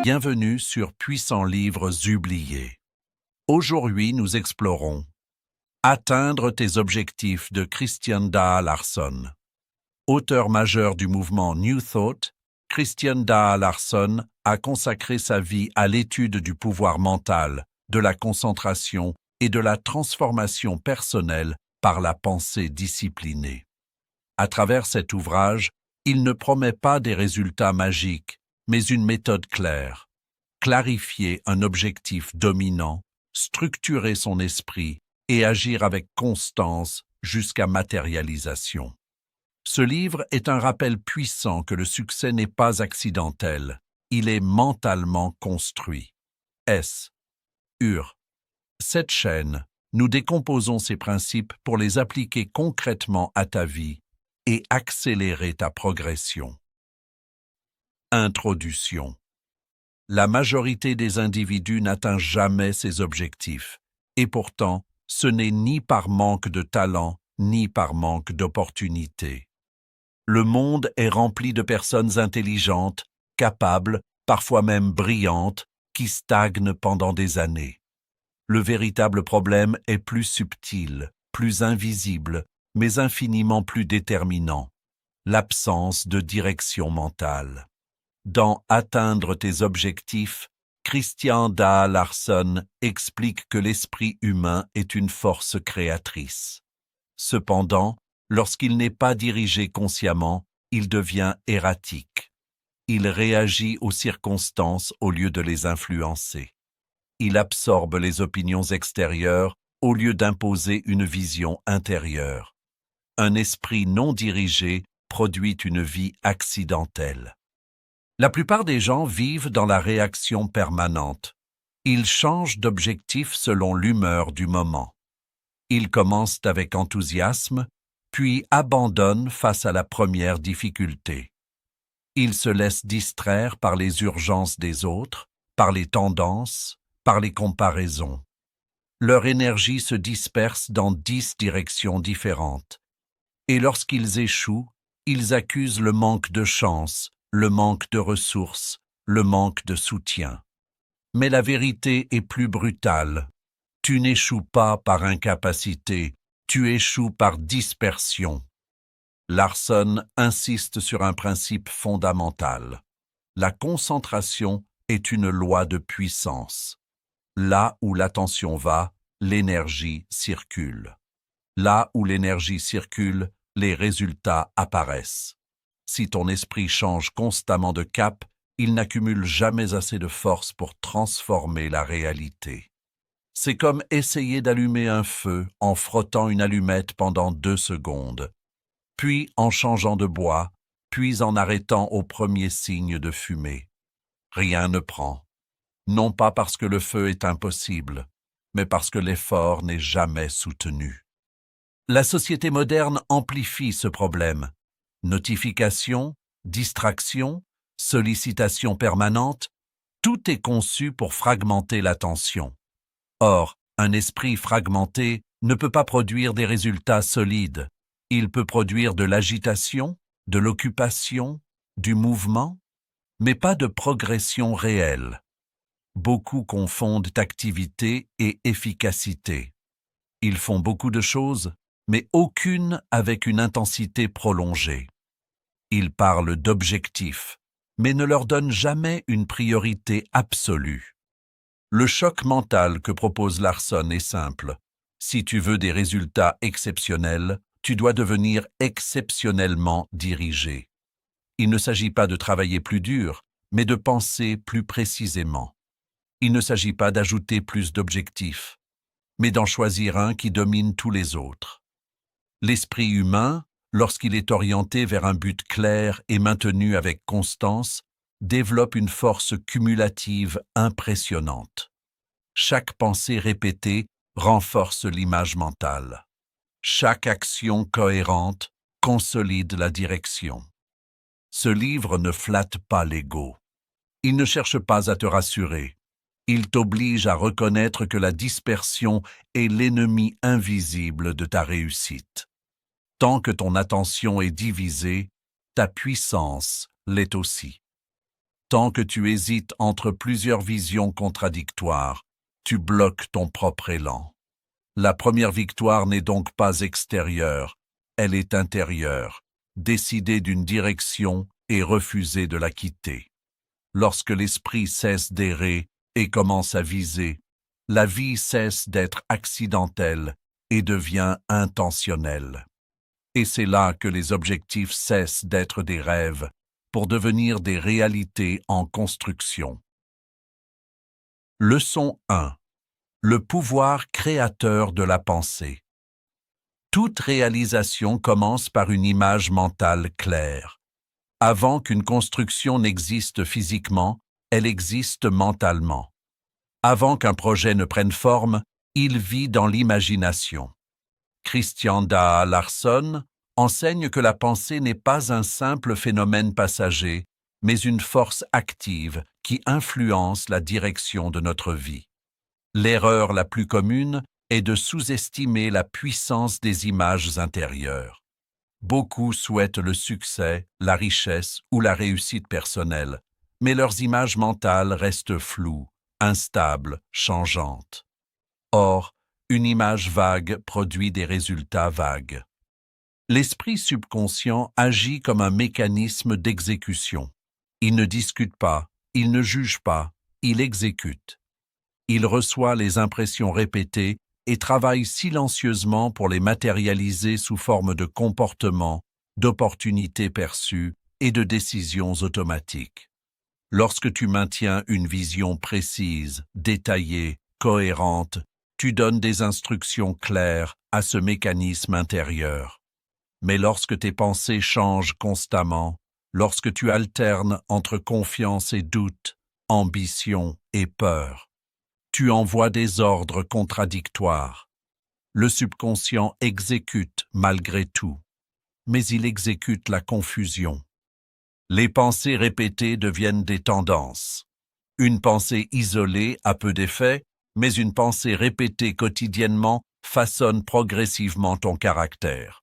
Bienvenue sur Puissants livres oubliés. Aujourd'hui, nous explorons Atteindre tes objectifs de Christian Daha Larsson. Auteur majeur du mouvement New Thought, Christian Daha Larsson a consacré sa vie à l'étude du pouvoir mental, de la concentration et de la transformation personnelle par la pensée disciplinée. À travers cet ouvrage, il ne promet pas des résultats magiques, mais une méthode claire. Clarifier un objectif dominant, structurer son esprit et agir avec constance jusqu'à matérialisation. Ce livre est un rappel puissant que le succès n'est pas accidentel, il est mentalement construit. Cette chaîne, nous décomposons ces principes pour les appliquer concrètement à ta vie et accélérer ta progression. Introduction. La majorité des individus n'atteint jamais ses objectifs, et pourtant, ce n'est ni par manque de talent, ni par manque d'opportunités. Le monde est rempli de personnes intelligentes, capables, parfois même brillantes, qui stagnent pendant des années. Le véritable problème est plus subtil, plus invisible, mais infiniment plus déterminant: l'absence de direction mentale. Dans Atteindre tes objectifs, Christian Daha Larsson explique que l'esprit humain est une force créatrice. Cependant, lorsqu'il n'est pas dirigé consciemment, il devient erratique. Il réagit aux circonstances au lieu de les influencer. Il absorbe les opinions extérieures au lieu d'imposer une vision intérieure. Un esprit non dirigé produit une vie accidentelle. La plupart des gens vivent dans la réaction permanente. Ils changent d'objectif selon l'humeur du moment. Ils commencent avec enthousiasme, puis abandonnent face à la première difficulté. Ils se laissent distraire par les urgences des autres, par les tendances, par les comparaisons. Leur énergie se disperse dans 10 directions différentes. Et lorsqu'ils échouent, ils accusent le manque de chance, le manque de ressources, le manque de soutien. Mais la vérité est plus brutale. Tu n'échoues pas par incapacité, tu échoues par dispersion. Larsson insiste sur un principe fondamental. La concentration est une loi de puissance. Là où l'attention va, l'énergie circule. Là où l'énergie circule, les résultats apparaissent. Si ton esprit change constamment de cap, il n'accumule jamais assez de force pour transformer la réalité. C'est comme essayer d'allumer un feu en frottant une allumette pendant 2 secondes, puis en changeant de bois, puis en arrêtant au premier signe de fumée. Rien ne prend. Non pas parce que le feu est impossible, mais parce que l'effort n'est jamais soutenu. La société moderne amplifie ce problème. Notifications, distractions, sollicitations permanentes, tout est conçu pour fragmenter l'attention. Or, un esprit fragmenté ne peut pas produire des résultats solides. Il peut produire de l'agitation, de l'occupation, du mouvement, mais pas de progression réelle. Beaucoup confondent activité et efficacité. Ils font beaucoup de choses, mais aucune avec une intensité prolongée. Ils parlent d'objectifs, mais ne leur donnent jamais une priorité absolue. Le choc mental que propose Larsson est simple. Si tu veux des résultats exceptionnels, tu dois devenir exceptionnellement dirigé. Il ne s'agit pas de travailler plus dur, mais de penser plus précisément. Il ne s'agit pas d'ajouter plus d'objectifs, mais d'en choisir un qui domine tous les autres. L'esprit humain, lorsqu'il est orienté vers un but clair et maintenu avec constance, développe une force cumulative impressionnante. Chaque pensée répétée renforce l'image mentale. Chaque action cohérente consolide la direction. Ce livre ne flatte pas l'ego. Il ne cherche pas à te rassurer. Il t'oblige à reconnaître que la dispersion est l'ennemi invisible de ta réussite. Tant que ton attention est divisée, ta puissance l'est aussi. Tant que tu hésites entre plusieurs visions contradictoires, tu bloques ton propre élan. La première victoire n'est donc pas extérieure, elle est intérieure, décider d'une direction et refuser de la quitter. Lorsque l'esprit cesse d'errer et commence à viser, la vie cesse d'être accidentelle et devient intentionnelle. Et c'est là que les objectifs cessent d'être des rêves pour devenir des réalités en construction. Leçon 1. Le pouvoir créateur de la pensée. Toute réalisation commence par une image mentale claire. Avant qu'une construction n'existe physiquement, elle existe mentalement. Avant qu'un projet ne prenne forme, il vit dans l'imagination. Christian Da Larsson enseigne que la pensée n'est pas un simple phénomène passager, mais une force active qui influence la direction de notre vie. L'erreur la plus commune est de sous-estimer la puissance des images intérieures. Beaucoup souhaitent le succès, la richesse ou la réussite personnelle, mais leurs images mentales restent floues, instables, changeantes. Or, une image vague produit des résultats vagues. L'esprit subconscient agit comme un mécanisme d'exécution. Il ne discute pas, il ne juge pas, il exécute. Il reçoit les impressions répétées et travaille silencieusement pour les matérialiser sous forme de comportements, d'opportunités perçues et de décisions automatiques. Lorsque tu maintiens une vision précise, détaillée, cohérente, tu donnes des instructions claires à ce mécanisme intérieur. Mais lorsque tes pensées changent constamment, lorsque tu alternes entre confiance et doute, ambition et peur, tu envoies des ordres contradictoires. Le subconscient exécute malgré tout, mais il exécute la confusion. Les pensées répétées deviennent des tendances. Une pensée isolée a peu d'effet, mais une pensée répétée quotidiennement façonne progressivement ton caractère.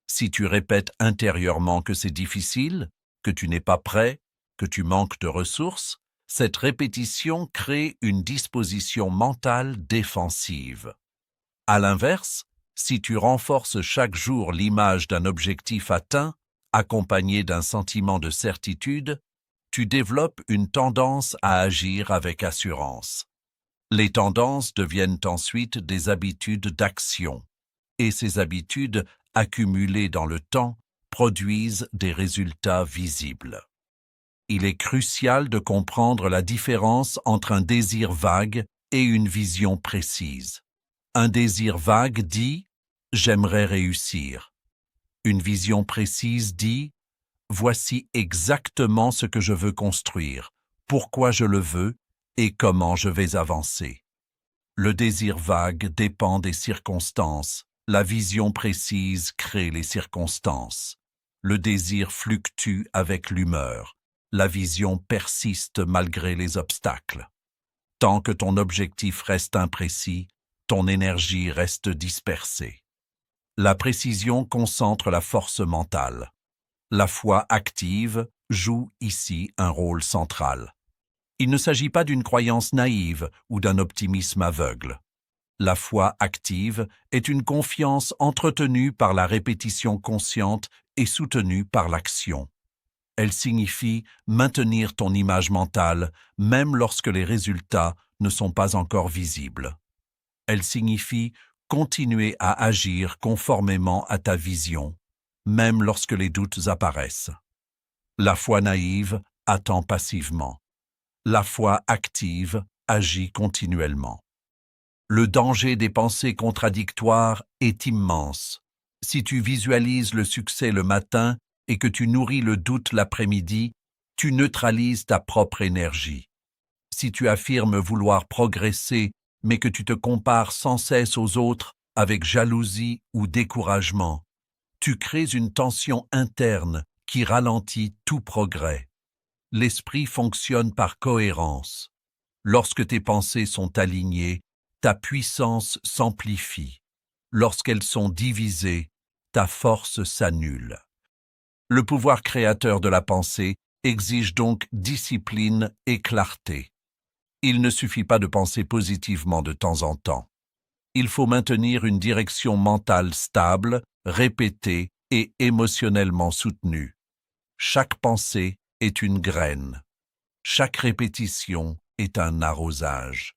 Si tu répètes intérieurement que c'est difficile, que tu n'es pas prêt, que tu manques de ressources, cette répétition crée une disposition mentale défensive. À l'inverse, si tu renforces chaque jour l'image d'un objectif atteint, accompagné d'un sentiment de certitude, tu développes une tendance à agir avec assurance. Les tendances deviennent ensuite des habitudes d'action, et ces habitudes, accumulées dans le temps, produisent des résultats visibles. Il est crucial de comprendre la différence entre un désir vague et une vision précise. Un désir vague dit « j'aimerais réussir ». Une vision précise dit « voici exactement ce que je veux construire, pourquoi je le veux et comment je vais avancer ». Le désir vague dépend des circonstances, la vision précise crée les circonstances. Le désir fluctue avec l'humeur, la vision persiste malgré les obstacles. Tant que ton objectif reste imprécis, ton énergie reste dispersée. La précision concentre la force mentale. La foi active joue ici un rôle central. Il ne s'agit pas d'une croyance naïve ou d'un optimisme aveugle. La foi active est une confiance entretenue par la répétition consciente et soutenue par l'action. Elle signifie maintenir ton image mentale même lorsque les résultats ne sont pas encore visibles. Elle signifie continuer à agir conformément à ta vision, même lorsque les doutes apparaissent. La foi naïve attend passivement. La foi active agit continuellement. Le danger des pensées contradictoires est immense. Si tu visualises le succès le matin et que tu nourris le doute l'après-midi, tu neutralises ta propre énergie. Si tu affirmes vouloir progresser, mais que tu te compares sans cesse aux autres avec jalousie ou découragement, tu crées une tension interne qui ralentit tout progrès. L'esprit fonctionne par cohérence. Lorsque tes pensées sont alignées, ta puissance s'amplifie. Lorsqu'elles sont divisées, ta force s'annule. Le pouvoir créateur de la pensée exige donc discipline et clarté. Il ne suffit pas de penser positivement de temps en temps. Il faut maintenir une direction mentale stable, répétée et émotionnellement soutenue. Chaque pensée est une graine. Chaque répétition est un arrosage.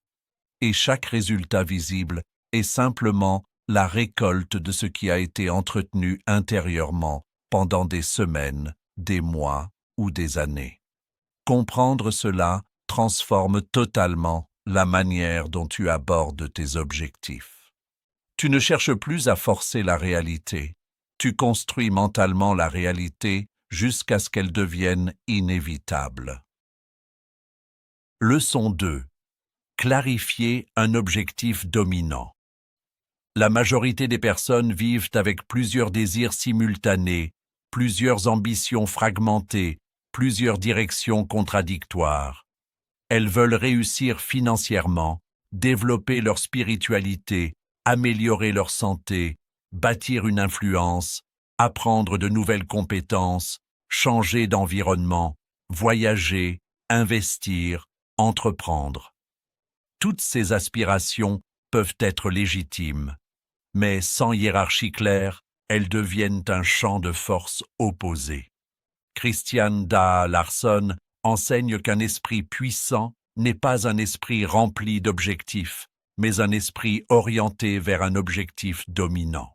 Et chaque résultat visible est simplement la récolte de ce qui a été entretenu intérieurement pendant des semaines, des mois ou des années. Comprendre cela transforme totalement la manière dont tu abordes tes objectifs. Tu ne cherches plus à forcer la réalité. Tu construis mentalement la réalité jusqu'à ce qu'elle devienne inévitable. Leçon 2. Clarifier un objectif dominant. La majorité des personnes vivent avec plusieurs désirs simultanés, plusieurs ambitions fragmentées, plusieurs directions contradictoires. Elles veulent réussir financièrement, développer leur spiritualité, améliorer leur santé, bâtir une influence, apprendre de nouvelles compétences, changer d'environnement, voyager, investir, entreprendre. Toutes ces aspirations peuvent être légitimes, mais sans hiérarchie claire, elles deviennent un champ de force opposé. Christian Da Larsson enseigne qu'un esprit puissant n'est pas un esprit rempli d'objectifs, mais un esprit orienté vers un objectif dominant.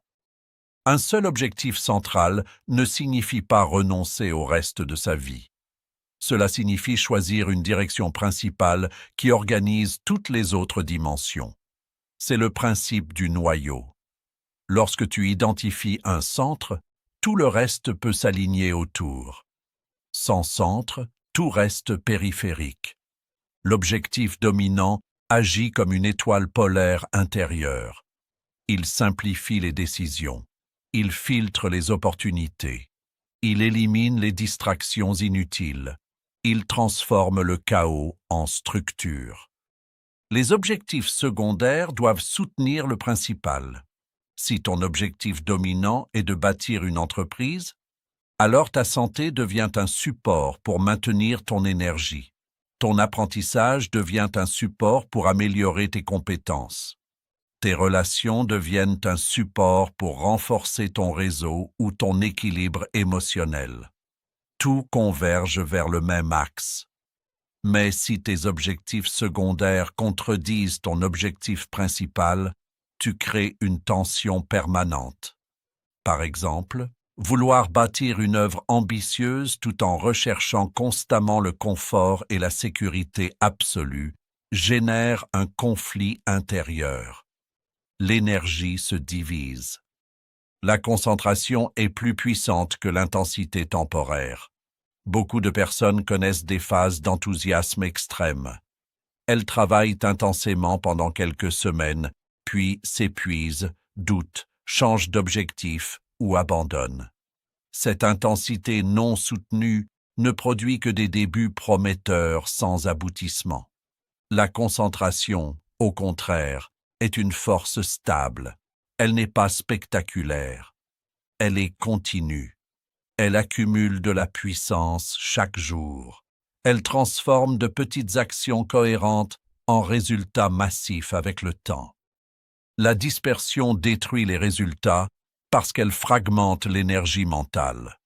Un seul objectif central ne signifie pas renoncer au reste de sa vie. Cela signifie choisir une direction principale qui organise toutes les autres dimensions. C'est le principe du noyau. Lorsque tu identifies un centre, tout le reste peut s'aligner autour. Sans centre, tout reste périphérique. L'objectif dominant agit comme une étoile polaire intérieure. Il simplifie les décisions. Il filtre les opportunités. Il élimine les distractions inutiles. Il transforme le chaos en structure. Les objectifs secondaires doivent soutenir le principal. Si ton objectif dominant est de bâtir une entreprise, alors ta santé devient un support pour maintenir ton énergie. Ton apprentissage devient un support pour améliorer tes compétences. Tes relations deviennent un support pour renforcer ton réseau ou ton équilibre émotionnel. Tout converge vers le même axe. Mais si tes objectifs secondaires contredisent ton objectif principal, tu crées une tension permanente. Par exemple, vouloir bâtir une œuvre ambitieuse tout en recherchant constamment le confort et la sécurité absolue génère un conflit intérieur. L'énergie se divise. La concentration est plus puissante que l'intensité temporaire. Beaucoup de personnes connaissent des phases d'enthousiasme extrême. Elles travaillent intensément pendant quelques semaines, puis s'épuisent, doutent, changent d'objectif ou abandonnent. Cette intensité non soutenue ne produit que des débuts prometteurs sans aboutissement. La concentration, au contraire, est une force stable. Elle n'est pas spectaculaire. Elle est continue. Elle accumule de la puissance chaque jour. Elle transforme de petites actions cohérentes en résultats massifs avec le temps. La dispersion détruit les résultats parce qu'elle fragmente l'énergie mentale.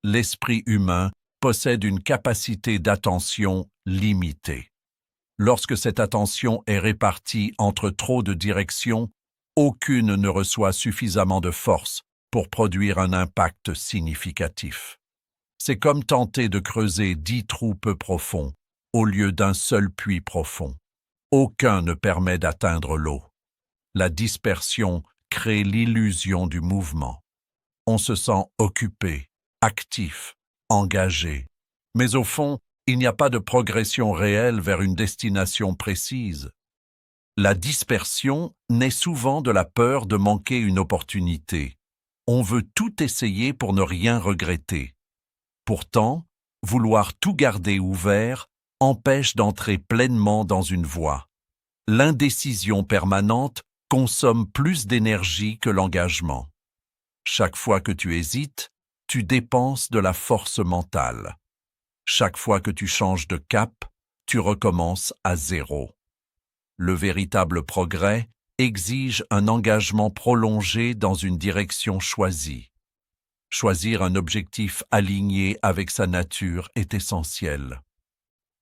L'esprit humain possède une capacité d'attention limitée. Lorsque cette attention est répartie entre trop de directions, aucune ne reçoit suffisamment de force pour produire un impact significatif. C'est comme tenter de creuser 10 trous peu profonds au lieu d'un seul puits profond. Aucun ne permet d'atteindre l'eau. La dispersion crée l'illusion du mouvement. On se sent occupé, actif, engagé. Mais au fond, il n'y a pas de progression réelle vers une destination précise. La dispersion naît souvent de la peur de manquer une opportunité. On veut tout essayer pour ne rien regretter. Pourtant, vouloir tout garder ouvert empêche d'entrer pleinement dans une voie. L'indécision permanente consomme plus d'énergie que l'engagement. Chaque fois que tu hésites, tu dépenses de la force mentale. Chaque fois que tu changes de cap, tu recommences à zéro. Le véritable progrès exige un engagement prolongé dans une direction choisie. Choisir un objectif aligné avec sa nature est essentiel.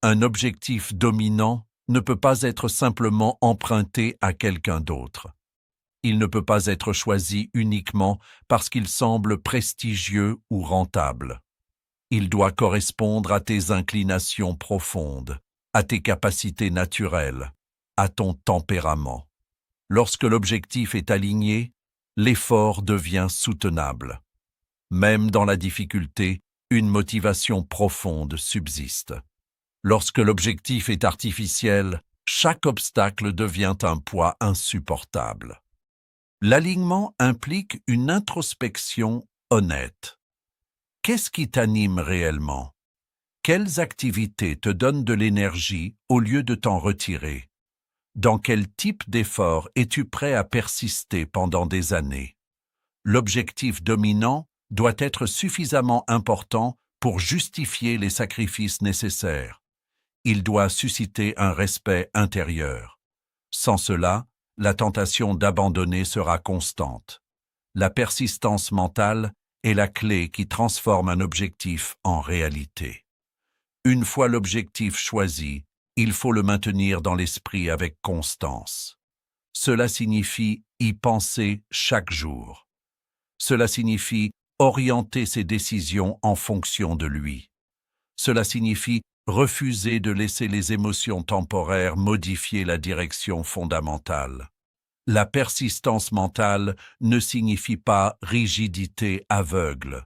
Un objectif dominant ne peut pas être simplement emprunté à quelqu'un d'autre. Il ne peut pas être choisi uniquement parce qu'il semble prestigieux ou rentable. Il doit correspondre à tes inclinations profondes, à tes capacités naturelles, à ton tempérament. Lorsque l'objectif est aligné, l'effort devient soutenable. Même dans la difficulté, une motivation profonde subsiste. Lorsque l'objectif est artificiel, chaque obstacle devient un poids insupportable. L'alignement implique une introspection honnête. Qu'est-ce qui t'anime réellement? Quelles activités te donnent de l'énergie au lieu de t'en retirer? Dans quel type d'effort es-tu prêt à persister pendant des années? L'objectif dominant doit être suffisamment important pour justifier les sacrifices nécessaires. Il doit susciter un respect intérieur. Sans cela, la tentation d'abandonner sera constante. La persistance mentale est la clé qui transforme un objectif en réalité. Une fois l'objectif choisi, il faut le maintenir dans l'esprit avec constance. Cela signifie y penser chaque jour. Cela signifie orienter ses décisions en fonction de lui. Cela signifie refuser de laisser les émotions temporaires modifier la direction fondamentale. La persistance mentale ne signifie pas rigidité aveugle.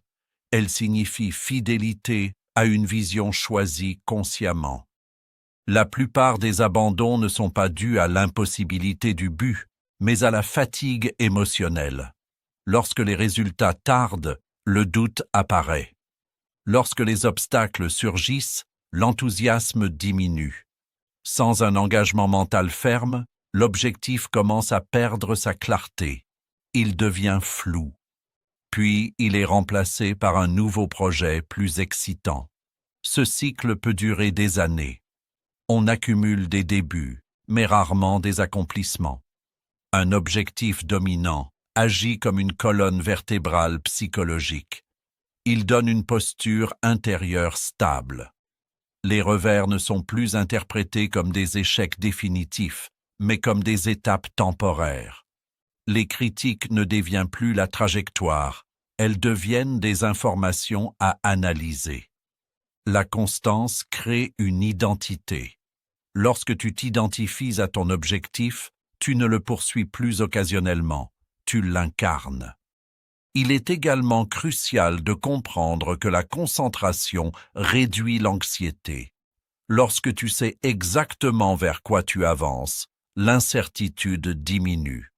Elle signifie fidélité à une vision choisie consciemment. La plupart des abandons ne sont pas dus à l'impossibilité du but, mais à la fatigue émotionnelle. Lorsque les résultats tardent, le doute apparaît. Lorsque les obstacles surgissent, l'enthousiasme diminue. Sans un engagement mental ferme, l'objectif commence à perdre sa clarté. Il devient flou. Puis il est remplacé par un nouveau projet plus excitant. Ce cycle peut durer des années. On accumule des débuts, mais rarement des accomplissements. Un objectif dominant agit comme une colonne vertébrale psychologique. Il donne une posture intérieure stable. Les revers ne sont plus interprétés comme des échecs définitifs, mais comme des étapes temporaires. Les critiques ne déviennent plus la trajectoire, elles deviennent des informations à analyser. La constance crée une identité. Lorsque tu t'identifies à ton objectif, tu ne le poursuis plus occasionnellement, tu l'incarnes. Il est également crucial de comprendre que la concentration réduit l'anxiété. Lorsque tu sais exactement vers quoi tu avances, l'incertitude diminue.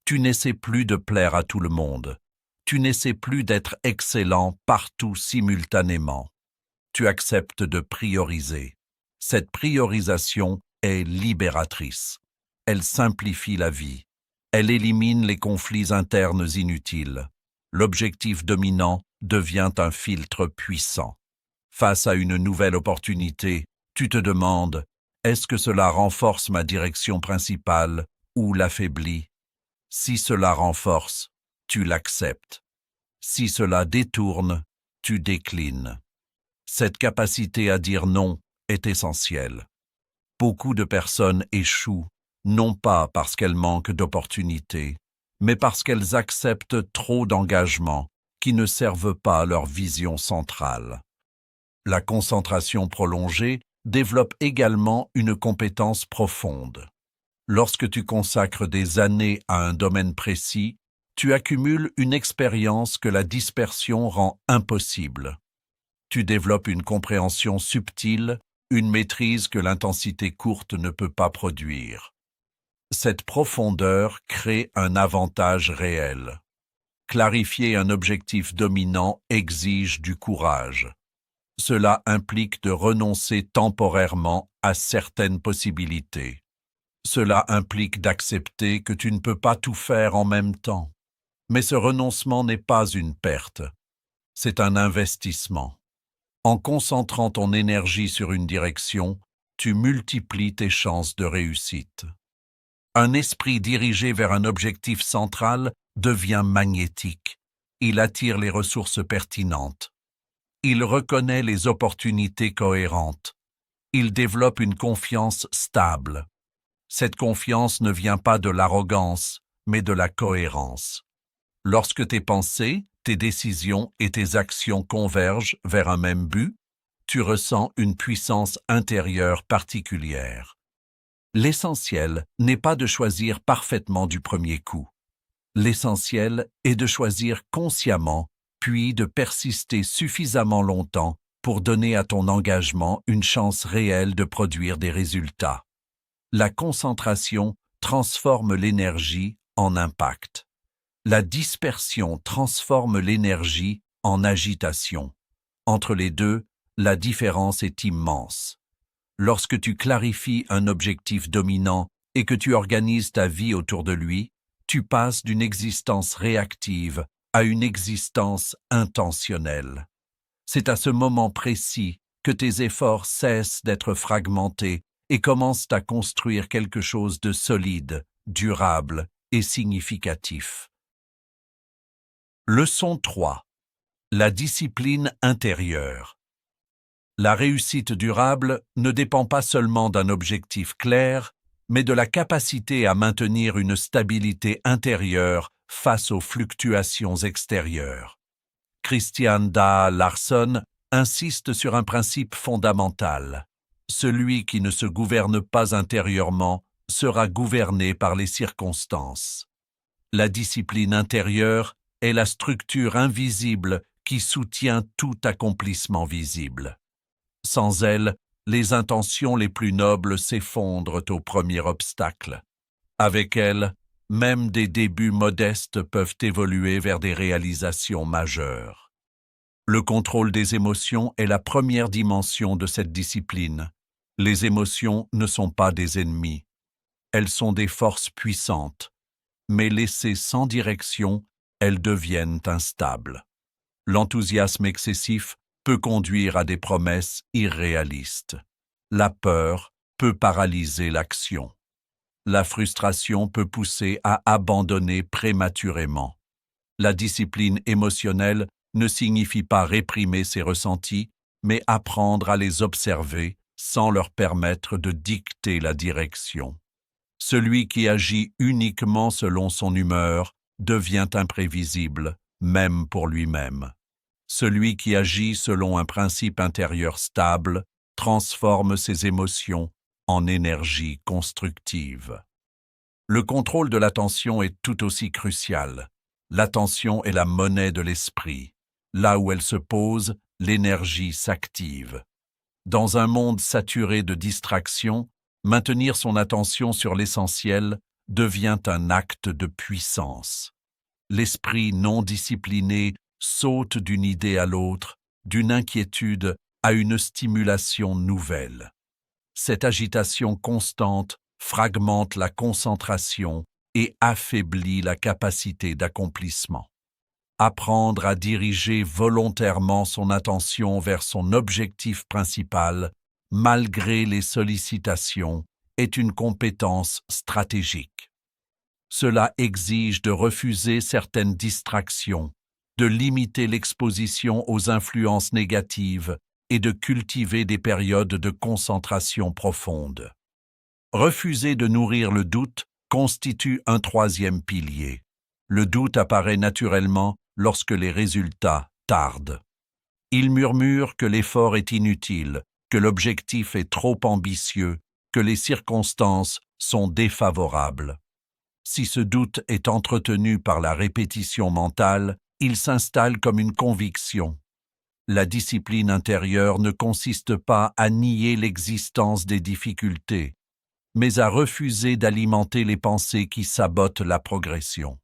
Tu n'essaies plus de plaire à tout le monde. Tu n'essaies plus d'être excellent partout simultanément. Tu acceptes de prioriser. Cette priorisation est libératrice. Elle simplifie la vie. Elle élimine les conflits internes inutiles. L'objectif dominant devient un filtre puissant. Face à une nouvelle opportunité, tu te demandes, est-ce que cela renforce ma direction principale ou l'affaiblit? Si cela renforce, tu l'acceptes. Si cela détourne, tu déclines. Cette capacité à dire non est essentielle. Beaucoup de personnes échouent, non pas parce qu'elles manquent d'opportunités, mais parce qu'elles acceptent trop d'engagements qui ne servent pas à leur vision centrale. La concentration prolongée développe également une compétence profonde. Lorsque tu consacres des années à un domaine précis, tu accumules une expérience que la dispersion rend impossible. Tu développes une compréhension subtile, une maîtrise que l'intensité courte ne peut pas produire. Cette profondeur crée un avantage réel. Clarifier un objectif dominant exige du courage. Cela implique de renoncer temporairement à certaines possibilités. Cela implique d'accepter que tu ne peux pas tout faire en même temps. Mais ce renoncement n'est pas une perte, c'est un investissement. En concentrant ton énergie sur une direction, tu multiplies tes chances de réussite. Un esprit dirigé vers un objectif central devient magnétique. Il attire les ressources pertinentes. Il reconnaît les opportunités cohérentes. Il développe une confiance stable. Cette confiance ne vient pas de l'arrogance, mais de la cohérence. Lorsque tes pensées, tes décisions et tes actions convergent vers un même but, tu ressens une puissance intérieure particulière. L'essentiel n'est pas de choisir parfaitement du premier coup. L'essentiel est de choisir consciemment, puis de persister suffisamment longtemps pour donner à ton engagement une chance réelle de produire des résultats. La concentration transforme l'énergie en impact. La dispersion transforme l'énergie en agitation. Entre les deux, la différence est immense. Lorsque tu clarifies un objectif dominant et que tu organises ta vie autour de lui, tu passes d'une existence réactive à une existence intentionnelle. C'est à ce moment précis que tes efforts cessent d'être fragmentés et commencent à construire quelque chose de solide, durable et significatif. Leçon 3. La discipline intérieure. La réussite durable ne dépend pas seulement d'un objectif clair, mais de la capacité à maintenir une stabilité intérieure face aux fluctuations extérieures. Christian Da Larsson insiste sur un principe fondamental. Celui qui ne se gouverne pas intérieurement sera gouverné par les circonstances. La discipline intérieure est la structure invisible qui soutient tout accomplissement visible. Sans elle, les intentions les plus nobles s'effondrent au premier obstacle. Avec elle, même des débuts modestes peuvent évoluer vers des réalisations majeures. Le contrôle des émotions est la première dimension de cette discipline. Les émotions ne sont pas des ennemis. Elles sont des forces puissantes. Mais laissées sans direction, elles deviennent instables. L'enthousiasme excessif peut conduire à des promesses irréalistes. La peur peut paralyser l'action. La frustration peut pousser à abandonner prématurément. La discipline émotionnelle ne signifie pas réprimer ses ressentis, mais apprendre à les observer sans leur permettre de dicter la direction. Celui qui agit uniquement selon son humeur devient imprévisible, même pour lui-même. Celui qui agit selon un principe intérieur stable transforme ses émotions en énergie constructive. Le contrôle de l'attention est tout aussi crucial. L'attention est la monnaie de l'esprit. Là où elle se pose, l'énergie s'active. Dans un monde saturé de distractions, maintenir son attention sur l'essentiel devient un acte de puissance. L'esprit non discipliné saute d'une idée à l'autre, d'une inquiétude à une stimulation nouvelle. Cette agitation constante fragmente la concentration et affaiblit la capacité d'accomplissement. Apprendre à diriger volontairement son attention vers son objectif principal, malgré les sollicitations, est une compétence stratégique. Cela exige de refuser certaines distractions, de limiter l'exposition aux influences négatives et de cultiver des périodes de concentration profonde. Refuser de nourrir le doute constitue un troisième pilier. Le doute apparaît naturellement lorsque les résultats tardent. Il murmure que l'effort est inutile, que l'objectif est trop ambitieux, que les circonstances sont défavorables. Si ce doute est entretenu par la répétition mentale, il s'installe comme une conviction. La discipline intérieure ne consiste pas à nier l'existence des difficultés, mais à refuser d'alimenter les pensées qui sabotent la progression.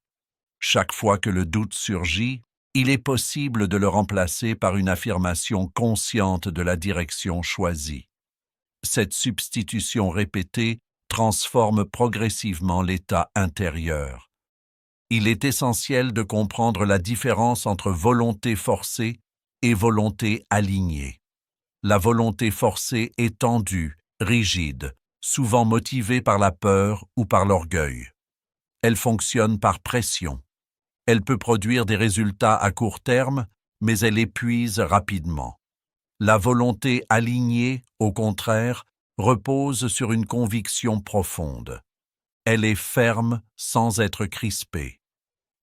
Chaque fois que le doute surgit, il est possible de le remplacer par une affirmation consciente de la direction choisie. Cette substitution répétée transforme progressivement l'état intérieur. Il est essentiel de comprendre la différence entre volonté forcée et volonté alignée. La volonté forcée est tendue, rigide, souvent motivée par la peur ou par l'orgueil. Elle fonctionne par pression. Elle peut produire des résultats à court terme, mais elle épuise rapidement. La volonté alignée, au contraire, repose sur une conviction profonde. Elle est ferme sans être crispée.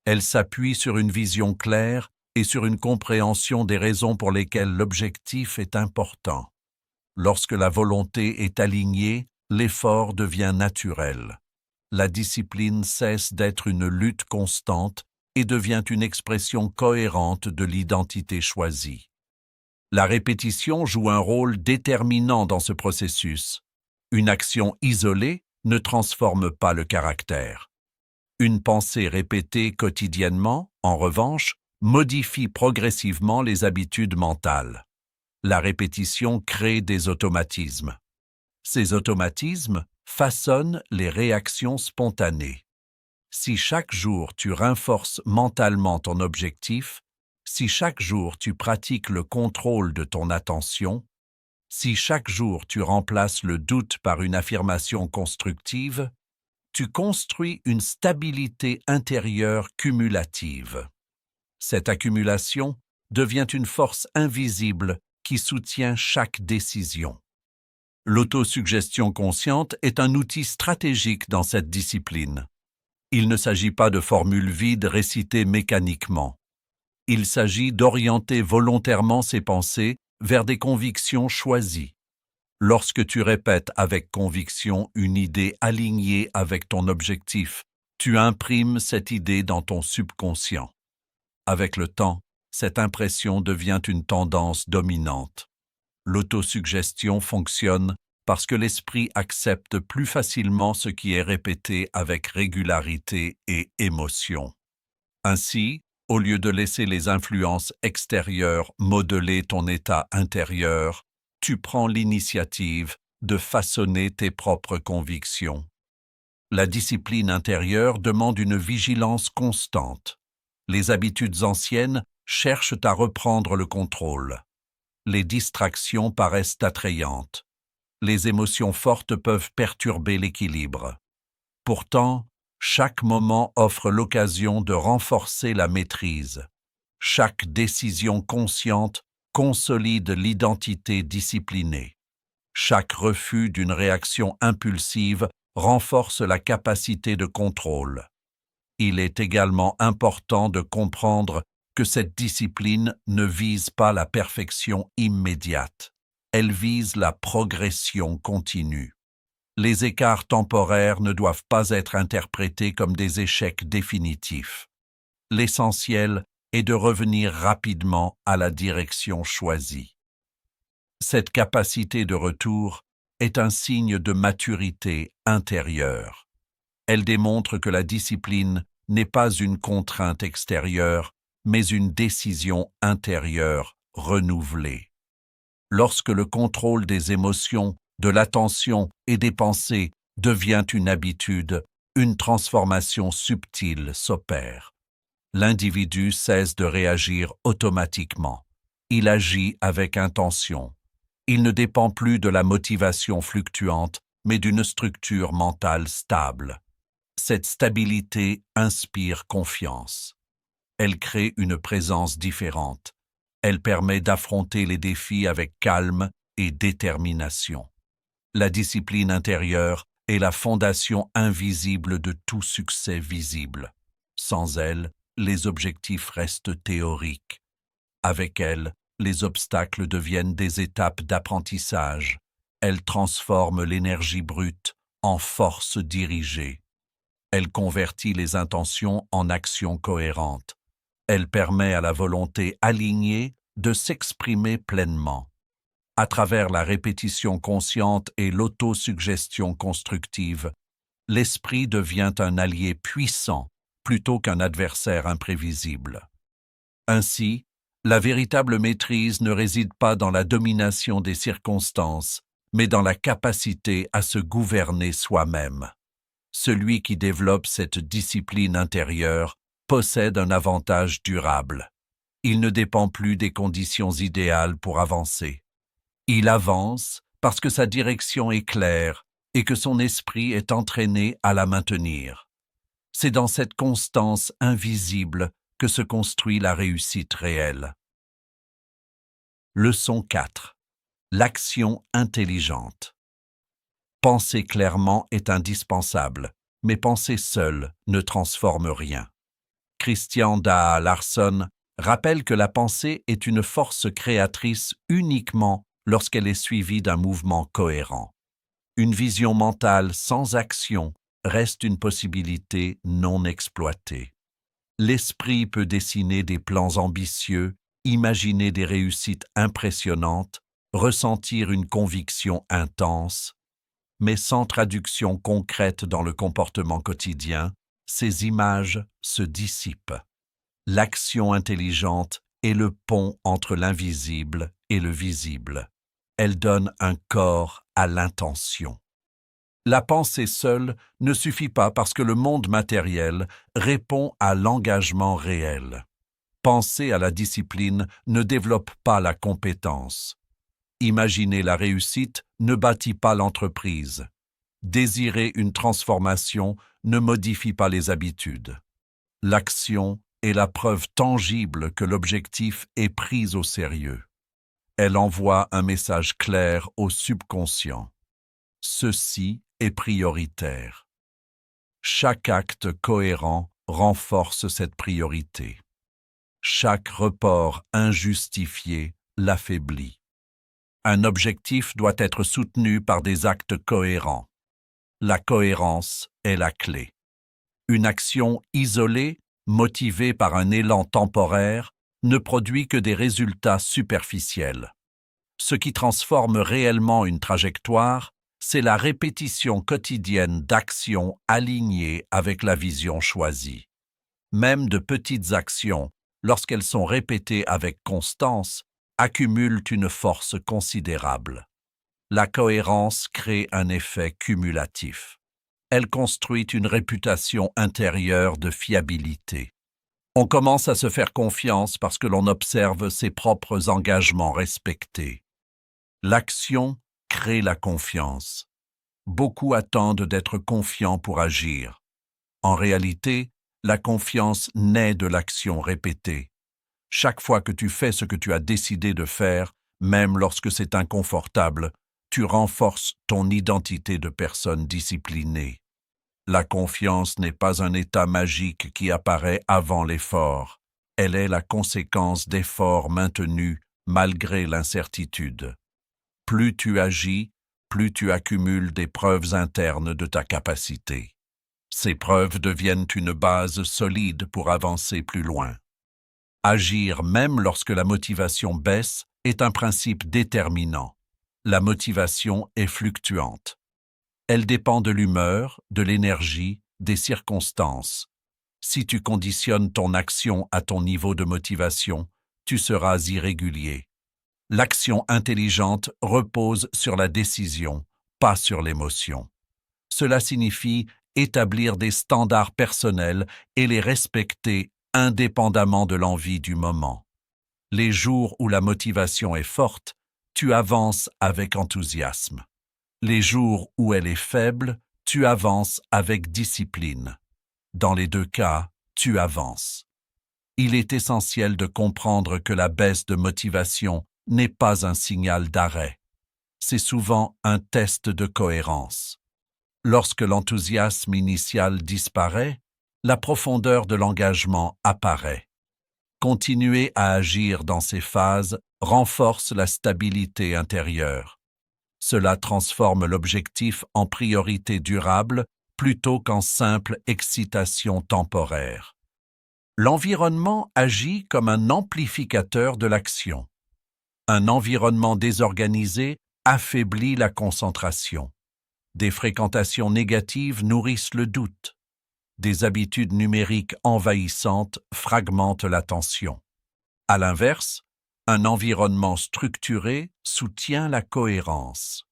Elle s'appuie sur une vision claire et sur une compréhension des raisons pour lesquelles l'objectif est important. Lorsque la volonté est alignée, l'effort devient naturel. La discipline cesse d'être une lutte constante et devient une expression cohérente de l'identité choisie. La répétition joue un rôle déterminant dans ce processus. Une action isolée ne transforme pas le caractère. Une pensée répétée quotidiennement, en revanche, modifie progressivement les habitudes mentales. La répétition crée des automatismes. Ces automatismes façonnent les réactions spontanées. Si chaque jour tu renforces mentalement ton objectif, si chaque jour tu pratiques le contrôle de ton attention, si chaque jour tu remplaces le doute par une affirmation constructive, tu construis une stabilité intérieure cumulative. Cette accumulation devient une force invisible qui soutient chaque décision. L'autosuggestion consciente est un outil stratégique dans cette discipline. Il ne s'agit pas de formules vides récitées mécaniquement. Il s'agit d'orienter volontairement ses pensées vers des convictions choisies. Lorsque tu répètes avec conviction une idée alignée avec ton objectif, tu imprimes cette idée dans ton subconscient. Avec le temps, cette impression devient une tendance dominante. L'autosuggestion fonctionne parce que l'esprit accepte plus facilement ce qui est répété avec régularité et émotion. Ainsi, au lieu de laisser les influences extérieures modeler ton état intérieur, tu prends l'initiative de façonner tes propres convictions. La discipline intérieure demande une vigilance constante. Les habitudes anciennes cherchent à reprendre le contrôle. Les distractions paraissent attrayantes. Les émotions fortes peuvent perturber l'équilibre. Pourtant, chaque moment offre l'occasion de renforcer la maîtrise. Chaque décision consciente consolide l'identité disciplinée. Chaque refus d'une réaction impulsive renforce la capacité de contrôle. Il est également important de comprendre que cette discipline ne vise pas la perfection immédiate. Elle vise la progression continue. Les écarts temporaires ne doivent pas être interprétés comme des échecs définitifs. L'essentiel est de revenir rapidement à la direction choisie. Cette capacité de retour est un signe de maturité intérieure. Elle démontre que la discipline n'est pas une contrainte extérieure, mais une décision intérieure renouvelée. Lorsque le contrôle des émotions, de l'attention et des pensées devient une habitude, une transformation subtile s'opère. L'individu cesse de réagir automatiquement. Il agit avec intention. Il ne dépend plus de la motivation fluctuante, mais d'une structure mentale stable. Cette stabilité inspire confiance. Elle crée une présence différente. Elle permet d'affronter les défis avec calme et détermination. La discipline intérieure est la fondation invisible de tout succès visible. Sans elle, les objectifs restent théoriques. Avec elle, les obstacles deviennent des étapes d'apprentissage. Elle transforme l'énergie brute en force dirigée. Elle convertit les intentions en actions cohérentes. Elle permet à la volonté alignée de s'exprimer pleinement. À travers la répétition consciente et l'autosuggestion constructive, l'esprit devient un allié puissant plutôt qu'un adversaire imprévisible. Ainsi, la véritable maîtrise ne réside pas dans la domination des circonstances, mais dans la capacité à se gouverner soi-même. Celui qui développe cette discipline intérieure possède un avantage durable. Il ne dépend plus des conditions idéales pour avancer. Il avance parce que sa direction est claire et que son esprit est entraîné à la maintenir. C'est dans cette constance invisible que se construit la réussite réelle. Leçon 4. L'action intelligente. Penser clairement est indispensable, mais penser seul ne transforme rien. Christian Daha Larsson rappelle que la pensée est une force créatrice uniquement lorsqu'elle est suivie d'un mouvement cohérent. Une vision mentale sans action reste une possibilité non exploitée. L'esprit peut dessiner des plans ambitieux, imaginer des réussites impressionnantes, ressentir une conviction intense, mais sans traduction concrète dans le comportement quotidien, ces images se dissipent. L'action intelligente est le pont entre l'invisible et le visible. Elle donne un corps à l'intention. La pensée seule ne suffit pas parce que le monde matériel répond à l'engagement réel. Penser à la discipline ne développe pas la compétence. Imaginer la réussite ne bâtit pas l'entreprise. Désirer une transformation ne modifie pas les habitudes. L'action est la preuve tangible que l'objectif est pris au sérieux. Elle envoie un message clair au subconscient. Ceci est prioritaire. Chaque acte cohérent renforce cette priorité. Chaque report injustifié l'affaiblit. Un objectif doit être soutenu par des actes cohérents. La cohérence est la clé. Une action isolée, motivée par un élan temporaire, ne produit que des résultats superficiels. Ce qui transforme réellement une trajectoire, c'est la répétition quotidienne d'actions alignées avec la vision choisie. Même de petites actions, lorsqu'elles sont répétées avec constance, accumulent une force considérable. La cohérence crée un effet cumulatif. Elle construit une réputation intérieure de fiabilité. On commence à se faire confiance parce que l'on observe ses propres engagements respectés. L'action crée la confiance. Beaucoup attendent d'être confiants pour agir. En réalité, la confiance naît de l'action répétée. Chaque fois que tu fais ce que tu as décidé de faire, même lorsque c'est inconfortable, tu renforces ton identité de personne disciplinée. La confiance n'est pas un état magique qui apparaît avant l'effort. Elle est la conséquence d'efforts maintenus malgré l'incertitude. Plus tu agis, plus tu accumules des preuves internes de ta capacité. Ces preuves deviennent une base solide pour avancer plus loin. Agir même lorsque la motivation baisse est un principe déterminant. La motivation est fluctuante. Elle dépend de l'humeur, de l'énergie, des circonstances. Si tu conditionnes ton action à ton niveau de motivation, tu seras irrégulier. L'action intelligente repose sur la décision, pas sur l'émotion. Cela signifie établir des standards personnels et les respecter indépendamment de l'envie du moment. Les jours où la motivation est forte, tu avances avec enthousiasme. Les jours où elle est faible, tu avances avec discipline. Dans les deux cas, tu avances. Il est essentiel de comprendre que la baisse de motivation n'est pas un signal d'arrêt. C'est souvent un test de cohérence. Lorsque l'enthousiasme initial disparaît, la profondeur de l'engagement apparaît. Continuer à agir dans ces phases renforce la stabilité intérieure. Cela transforme l'objectif en priorité durable plutôt qu'en simple excitation temporaire. L'environnement agit comme un amplificateur de l'action. Un environnement désorganisé affaiblit la concentration. Des fréquentations négatives nourrissent le doute. Des habitudes numériques envahissantes fragmentent l'attention. À l'inverse, un environnement structuré soutient la cohérence.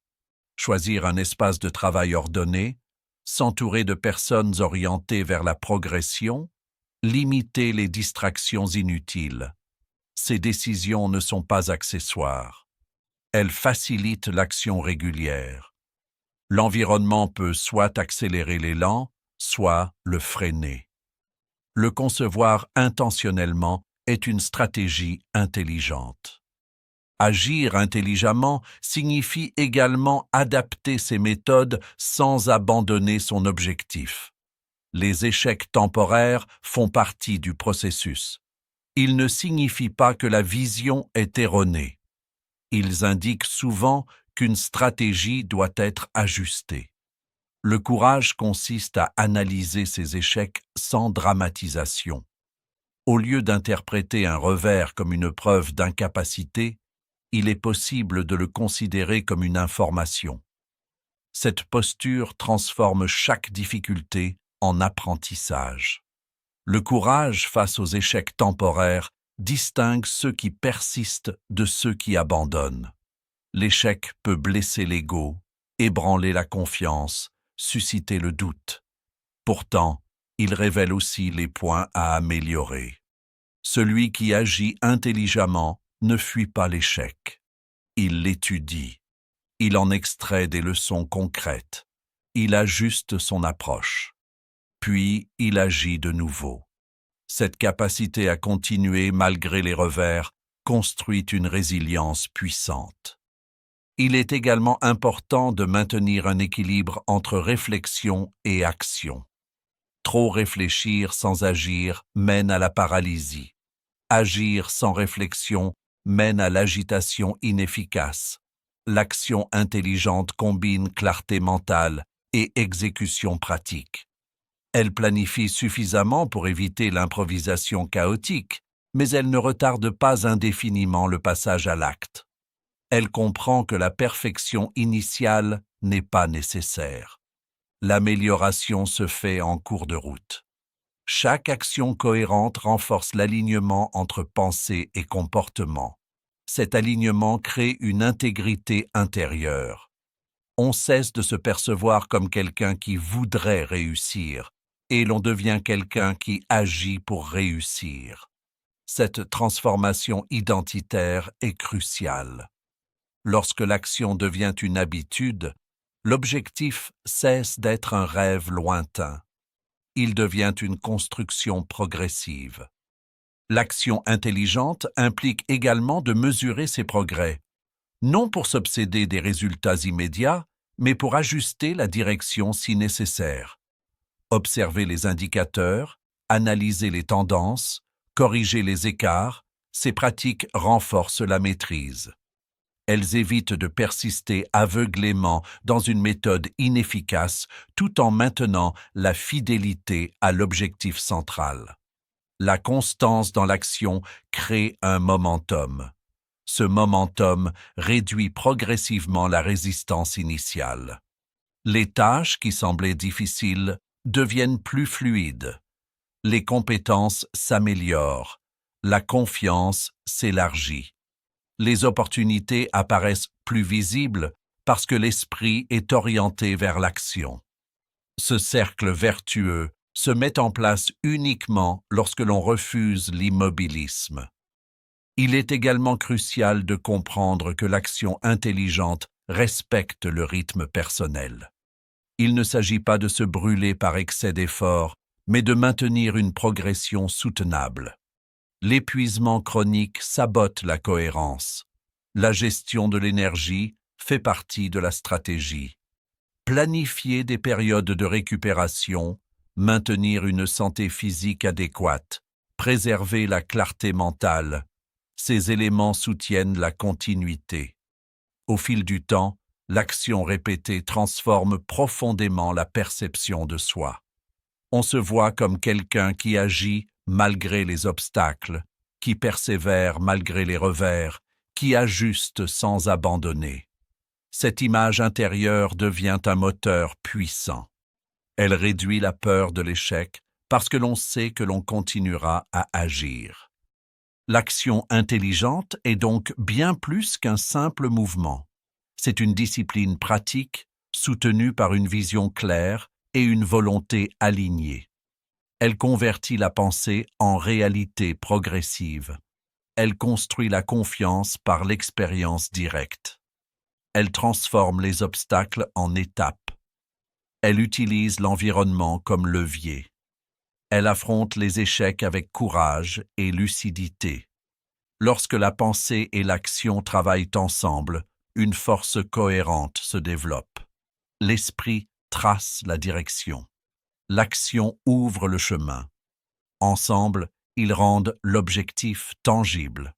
Choisir un espace de travail ordonné, s'entourer de personnes orientées vers la progression, limiter les distractions inutiles. Ces décisions ne sont pas accessoires. Elle facilite l'action régulière. L'environnement peut soit accélérer l'élan, soit le freiner. Le concevoir intentionnellement est une stratégie intelligente. Agir intelligemment signifie également adapter ses méthodes sans abandonner son objectif. Les échecs temporaires font partie du processus. Ils ne signifient pas que la vision est erronée. Ils indiquent souvent qu'une stratégie doit être ajustée. Le courage consiste à analyser ses échecs sans dramatisation. Au lieu d'interpréter un revers comme une preuve d'incapacité, il est possible de le considérer comme une information. Cette posture transforme chaque difficulté en apprentissage. Le courage face aux échecs temporaires distingue ceux qui persistent de ceux qui abandonnent. L'échec peut blesser l'ego, ébranler la confiance, susciter le doute. Pourtant, il révèle aussi les points à améliorer. Celui qui agit intelligemment ne fuit pas l'échec. Il l'étudie. Il en extrait des leçons concrètes. Il ajuste son approche. Puis il agit de nouveau. Cette capacité à continuer malgré les revers construit une résilience puissante. Il est également important de maintenir un équilibre entre réflexion et action. Trop réfléchir sans agir mène à la paralysie. Agir sans réflexion mène à l'agitation inefficace. L'action intelligente combine clarté mentale et exécution pratique. Elle planifie suffisamment pour éviter l'improvisation chaotique, mais elle ne retarde pas indéfiniment le passage à l'acte. Elle comprend que la perfection initiale n'est pas nécessaire. L'amélioration se fait en cours de route. Chaque action cohérente renforce l'alignement entre pensée et comportement. Cet alignement crée une intégrité intérieure. On cesse de se percevoir comme quelqu'un qui voudrait réussir, et l'on devient quelqu'un qui agit pour réussir. Cette transformation identitaire est cruciale. Lorsque l'action devient une habitude, l'objectif cesse d'être un rêve lointain. Il devient une construction progressive. L'action intelligente implique également de mesurer ses progrès, non pour s'obséder des résultats immédiats, mais pour ajuster la direction si nécessaire. Observer les indicateurs, analyser les tendances, corriger les écarts, ces pratiques renforcent la maîtrise. Elles évitent de persister aveuglément dans une méthode inefficace tout en maintenant la fidélité à l'objectif central. La constance dans l'action crée un momentum. Ce momentum réduit progressivement la résistance initiale. Les tâches qui semblaient difficiles deviennent plus fluides. Les compétences s'améliorent. La confiance s'élargit. Les opportunités apparaissent plus visibles parce que l'esprit est orienté vers l'action. Ce cercle vertueux se met en place uniquement lorsque l'on refuse l'immobilisme. Il est également crucial de comprendre que l'action intelligente respecte le rythme personnel. Il ne s'agit pas de se brûler par excès d'effort, mais de maintenir une progression soutenable. L'épuisement chronique sabote la cohérence. La gestion de l'énergie fait partie de la stratégie. Planifier des périodes de récupération, maintenir une santé physique adéquate, préserver la clarté mentale, ces éléments soutiennent la continuité. Au fil du temps, l'action répétée transforme profondément la perception de soi. On se voit comme quelqu'un qui agit malgré les obstacles, qui persévère malgré les revers, qui ajuste sans abandonner. Cette image intérieure devient un moteur puissant. Elle réduit la peur de l'échec parce que l'on sait que l'on continuera à agir. L'action intelligente est donc bien plus qu'un simple mouvement. C'est une discipline pratique, soutenue par une vision claire et une volonté alignée. Elle convertit la pensée en réalité progressive. Elle construit la confiance par l'expérience directe. Elle transforme les obstacles en étapes. Elle utilise l'environnement comme levier. Elle affronte les échecs avec courage et lucidité. Lorsque la pensée et l'action travaillent ensemble, une force cohérente se développe. L'esprit trace la direction. L'action ouvre le chemin. Ensemble, ils rendent l'objectif tangible.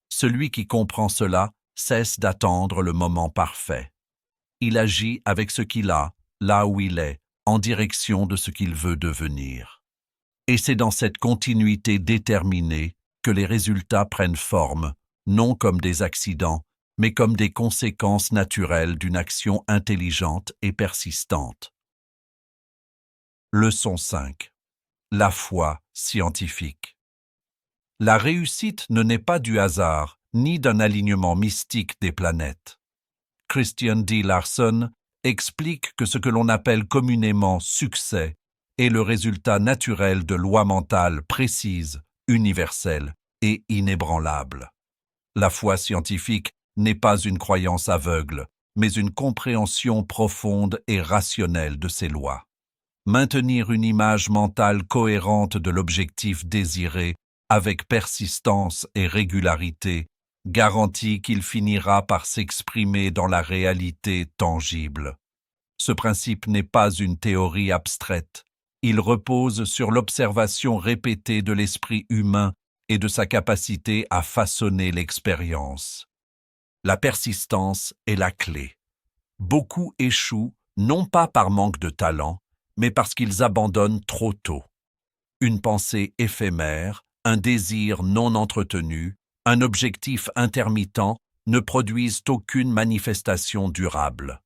Celui qui comprend cela cesse d'attendre le moment parfait. Il agit avec ce qu'il a, là où il est, en direction de ce qu'il veut devenir. Et c'est dans cette continuité déterminée que les résultats prennent forme, non comme des accidents, mais comme des conséquences naturelles d'une action intelligente et persistante. Leçon 5. La foi scientifique. La réussite ne naît pas du hasard, ni d'un alignement mystique des planètes. Christian D. Larson explique que ce que l'on appelle communément succès est le résultat naturel de lois mentales précises, universelles et inébranlables. La foi scientifique n'est pas une croyance aveugle, mais une compréhension profonde et rationnelle de ces lois. Maintenir une image mentale cohérente de l'objectif désiré avec persistance et régularité garantit qu'il finira par s'exprimer dans la réalité tangible. Ce principe n'est pas une théorie abstraite. Il repose sur l'observation répétée de l'esprit humain et de sa capacité à façonner l'expérience. La persistance est la clé. Beaucoup échouent non pas par manque de talent, mais parce qu'ils abandonnent trop tôt. Une pensée éphémère, un désir non entretenu, un objectif intermittent ne produisent aucune manifestation durable.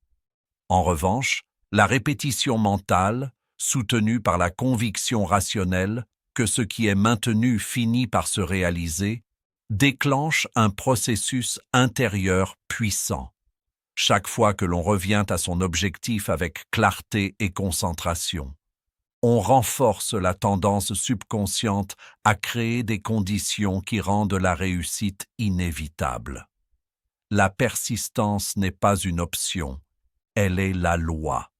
En revanche, la répétition mentale, soutenue par la conviction rationnelle que ce qui est maintenu finit par se réaliser, déclenche un processus intérieur puissant. Chaque fois que l'on revient à son objectif avec clarté et concentration, on renforce la tendance subconsciente à créer des conditions qui rendent la réussite inévitable. La persistance n'est pas une option, elle est la loi.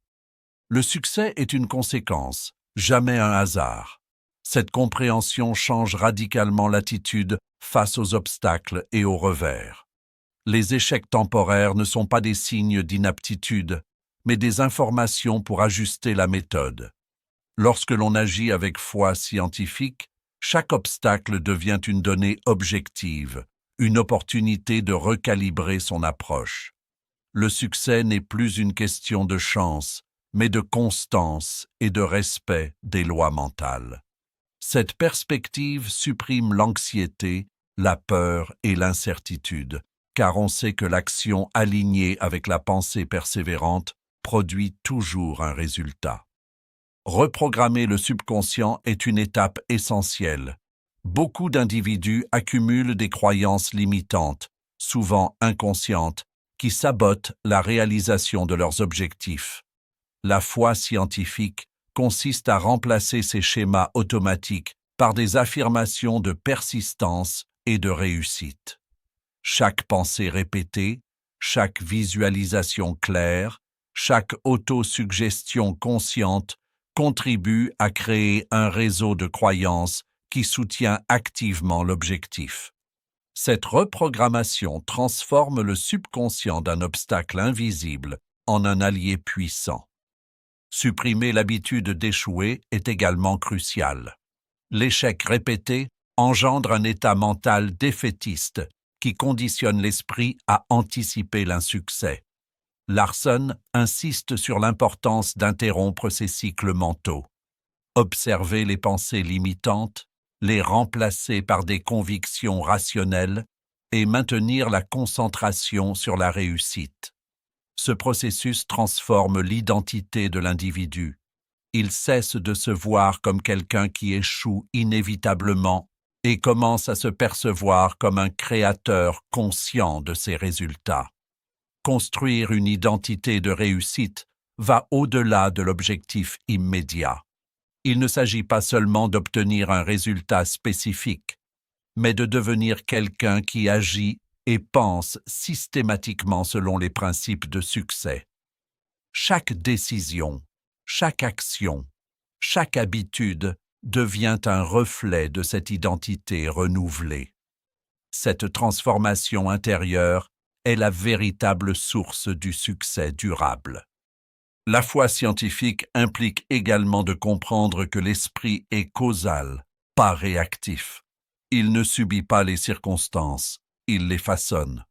Le succès est une conséquence, jamais un hasard. Cette compréhension change radicalement l'attitude face aux obstacles et aux revers. Les échecs temporaires ne sont pas des signes d'inaptitude, mais des informations pour ajuster la méthode. Lorsque l'on agit avec foi scientifique, chaque obstacle devient une donnée objective, une opportunité de recalibrer son approche. Le succès n'est plus une question de chance, mais de constance et de respect des lois mentales. Cette perspective supprime l'anxiété, la peur et l'incertitude, car on sait que l'action alignée avec la pensée persévérante produit toujours un résultat. Reprogrammer le subconscient est une étape essentielle. Beaucoup d'individus accumulent des croyances limitantes, souvent inconscientes, qui sabotent la réalisation de leurs objectifs. La foi scientifique consiste à remplacer ces schémas automatiques par des affirmations de persistance et de réussite. Chaque pensée répétée, chaque visualisation claire, chaque autosuggestion consciente contribue à créer un réseau de croyances qui soutient activement l'objectif. Cette reprogrammation transforme le subconscient d'un obstacle invisible en un allié puissant. Supprimer l'habitude d'échouer est également crucial. L'échec répété engendre un état mental défaitiste qui conditionne l'esprit à anticiper l'insuccès. Larson insiste sur l'importance d'interrompre ces cycles mentaux. Observer les pensées limitantes, les remplacer par des convictions rationnelles et maintenir la concentration sur la réussite. Ce processus transforme l'identité de l'individu. Il cesse de se voir comme quelqu'un qui échoue inévitablement et commence à se percevoir comme un créateur conscient de ses résultats. Construire une identité de réussite va au-delà de l'objectif immédiat. Il ne s'agit pas seulement d'obtenir un résultat spécifique, mais de devenir quelqu'un qui agit et pense systématiquement selon les principes de succès. Chaque décision, chaque action, chaque habitude devient un reflet de cette identité renouvelée. Cette transformation intérieure est la véritable source du succès durable. La foi scientifique implique également de comprendre que l'esprit est causal, pas réactif. Il ne subit pas les circonstances, il les façonne.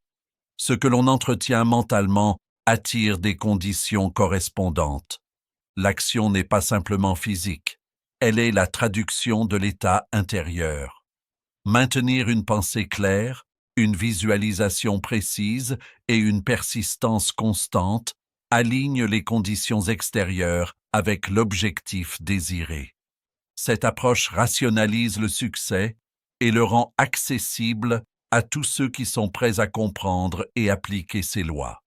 Ce que l'on entretient mentalement attire des conditions correspondantes. L'action n'est pas simplement physique, elle est la traduction de l'état intérieur. Maintenir une pensée claire, une visualisation précise et une persistance constante alignent les conditions extérieures avec l'objectif désiré. Cette approche rationalise le succès et le rend accessible à tous ceux qui sont prêts à comprendre et appliquer ses lois.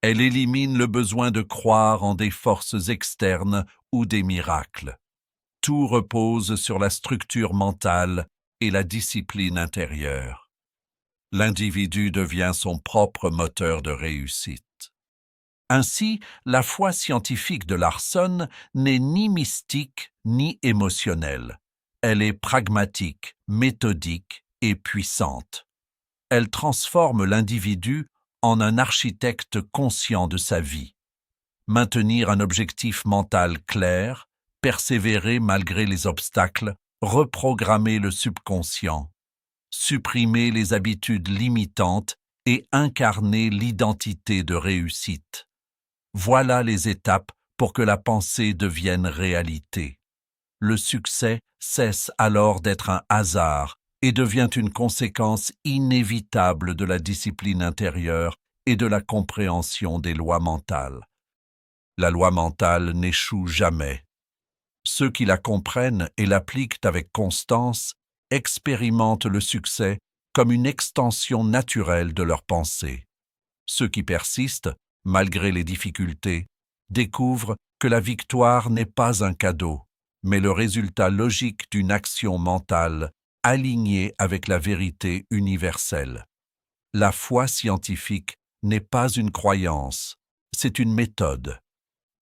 Elle élimine le besoin de croire en des forces externes ou des miracles. Tout repose sur la structure mentale et la discipline intérieure. L'individu devient son propre moteur de réussite. Ainsi, la foi scientifique de Larson n'est ni mystique ni émotionnelle. Elle est pragmatique, méthodique et puissante. Elle transforme l'individu en un architecte conscient de sa vie. Maintenir un objectif mental clair, persévérer malgré les obstacles, reprogrammer le subconscient, supprimer les habitudes limitantes et incarner l'identité de réussite. Voilà les étapes pour que la pensée devienne réalité. Le succès cesse alors d'être un hasard et devient une conséquence inévitable de la discipline intérieure et de la compréhension des lois mentales. La loi mentale n'échoue jamais. Ceux qui la comprennent et l'appliquent avec constance expérimentent le succès comme une extension naturelle de leur pensée. Ceux qui persistent, malgré les difficultés, découvrent que la victoire n'est pas un cadeau, mais le résultat logique d'une action mentale alignée avec la vérité universelle. La foi scientifique n'est pas une croyance, c'est une méthode.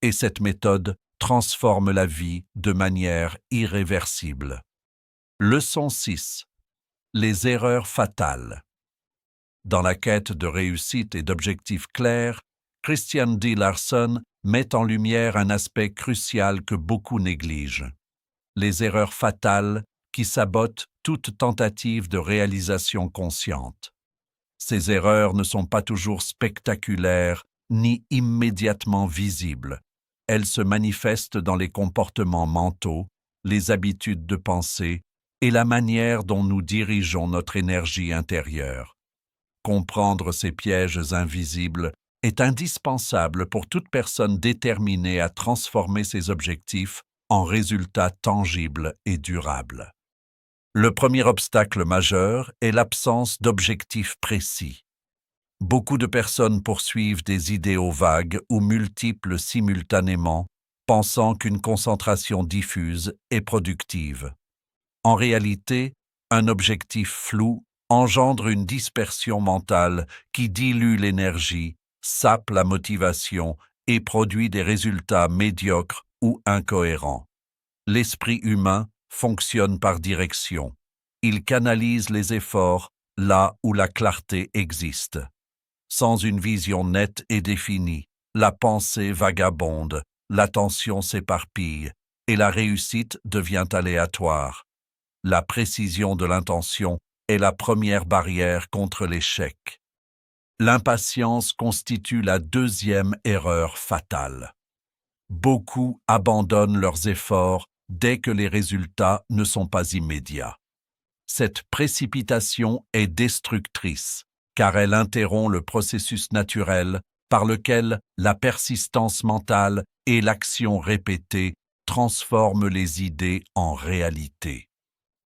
Et cette méthode transforme la vie de manière irréversible. Leçon 6. Les erreurs fatales. Dans la quête de réussite et d'objectifs clairs, Christian D. Larson met en lumière un aspect crucial que beaucoup négligent. Les erreurs fatales qui sabotent toute tentative de réalisation consciente. Ces erreurs ne sont pas toujours spectaculaires ni immédiatement visibles. Elles se manifestent dans les comportements mentaux, les habitudes de pensée et la manière dont nous dirigeons notre énergie intérieure. Comprendre ces pièges invisibles est indispensable pour toute personne déterminée à transformer ses objectifs en résultats tangibles et durables. Le premier obstacle majeur est l'absence d'objectifs précis. Beaucoup de personnes poursuivent des idéaux vagues ou multiples simultanément, pensant qu'une concentration diffuse est productive. En réalité, un objectif flou engendre une dispersion mentale qui dilue l'énergie, sape la motivation et produit des résultats médiocres ou incohérents. L'esprit humain fonctionne par direction. Il canalise les efforts là où la clarté existe. Sans une vision nette et définie, la pensée vagabonde, l'attention s'éparpille et la réussite devient aléatoire. La précision de l'intention est la première barrière contre l'échec. L'impatience constitue la deuxième erreur fatale. Beaucoup abandonnent leurs efforts dès que les résultats ne sont pas immédiats. Cette précipitation est destructrice, car elle interrompt le processus naturel par lequel la persistance mentale et l'action répétée transforment les idées en réalité.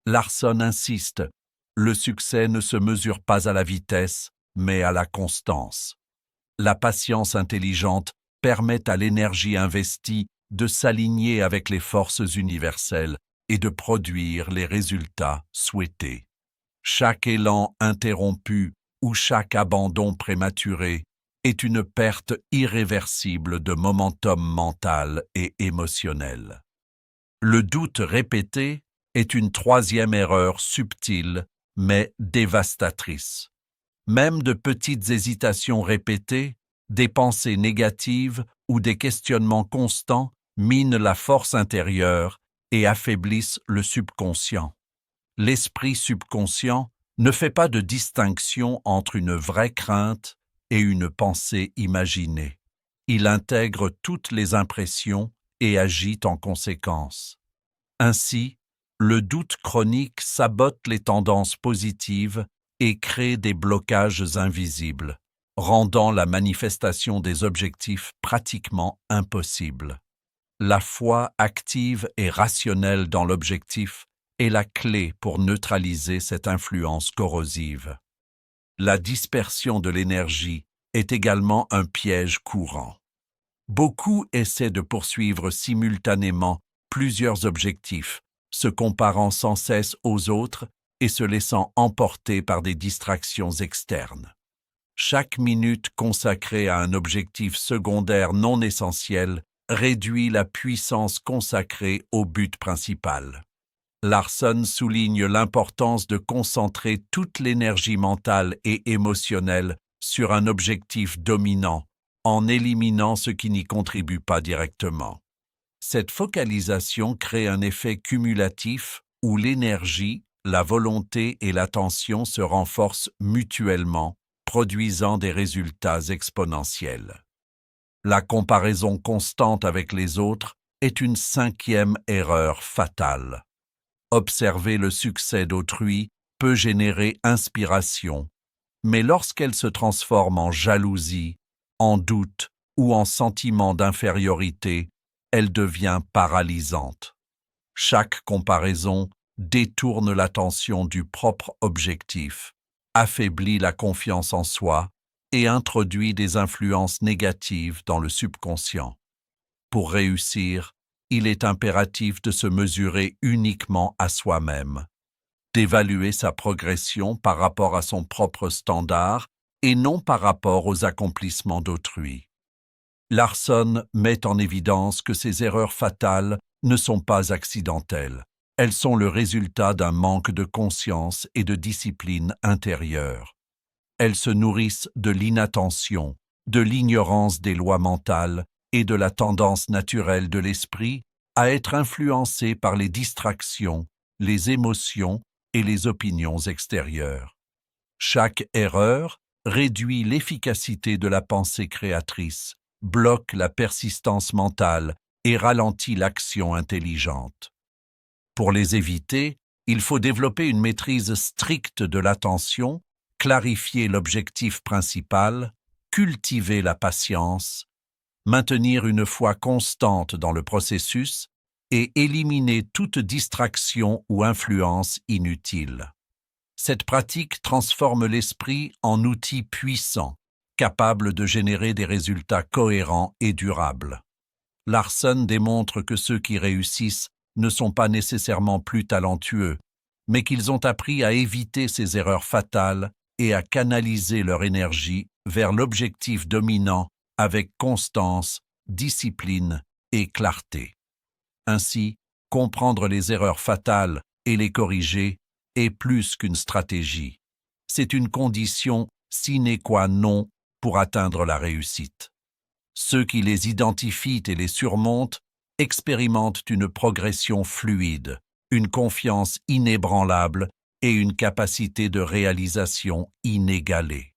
Larson insiste, le succès ne se mesure pas à la vitesse, mais à la constance. La patience intelligente permet à l'énergie investie de s'aligner avec les forces universelles et de produire les résultats souhaités. Chaque élan interrompu où chaque abandon prématuré est une perte irréversible de momentum mental et émotionnel. Le doute répété est une troisième erreur subtile mais dévastatrice. Même de petites hésitations répétées, des pensées négatives ou des questionnements constants minent la force intérieure et affaiblissent le subconscient. L'esprit subconscient ne fait pas de distinction entre une vraie crainte et une pensée imaginée. Il intègre toutes les impressions et agit en conséquence. Ainsi, le doute chronique sabote les tendances positives et crée des blocages invisibles, rendant la manifestation des objectifs pratiquement impossible. La foi active et rationnelle dans l'objectif est la clé pour neutraliser cette influence corrosive. La dispersion de l'énergie est également un piège courant. Beaucoup essaient de poursuivre simultanément plusieurs objectifs, se comparant sans cesse aux autres et se laissant emporter par des distractions externes. Chaque minute consacrée à un objectif secondaire non essentiel réduit la puissance consacrée au but principal. Larson souligne l'importance de concentrer toute l'énergie mentale et émotionnelle sur un objectif dominant, en éliminant ce qui n'y contribue pas directement. Cette focalisation crée un effet cumulatif où l'énergie, la volonté et l'attention se renforcent mutuellement, produisant des résultats exponentiels. La comparaison constante avec les autres est une cinquième erreur fatale. Observer le succès d'autrui peut générer inspiration, mais lorsqu'elle se transforme en jalousie, en doute ou en sentiment d'infériorité, elle devient paralysante. Chaque comparaison détourne l'attention du propre objectif, affaiblit la confiance en soi et introduit des influences négatives dans le subconscient. Pour réussir, il est impératif de se mesurer uniquement à soi-même, d'évaluer sa progression par rapport à son propre standard et non par rapport aux accomplissements d'autrui. Larson met en évidence que ces erreurs fatales ne sont pas accidentelles. Elles sont le résultat d'un manque de conscience et de discipline intérieure. Elles se nourrissent de l'inattention, de l'ignorance des lois mentales et de la tendance naturelle de l'esprit à être influencé par les distractions, les émotions et les opinions extérieures. Chaque erreur réduit l'efficacité de la pensée créatrice, bloque la persistance mentale et ralentit l'action intelligente. Pour les éviter, il faut développer une maîtrise stricte de l'attention, clarifier l'objectif principal, cultiver la patience, maintenir une foi constante dans le processus et éliminer toute distraction ou influence inutile. Cette pratique transforme l'esprit en outil puissant, capable de générer des résultats cohérents et durables. Larson démontre que ceux qui réussissent ne sont pas nécessairement plus talentueux, mais qu'ils ont appris à éviter ces erreurs fatales et à canaliser leur énergie vers l'objectif dominant avec constance, discipline et clarté. Ainsi, comprendre les erreurs fatales et les corriger est plus qu'une stratégie. C'est une condition sine qua non pour atteindre la réussite. Ceux qui les identifient et les surmontent expérimentent une progression fluide, une confiance inébranlable et une capacité de réalisation inégalée.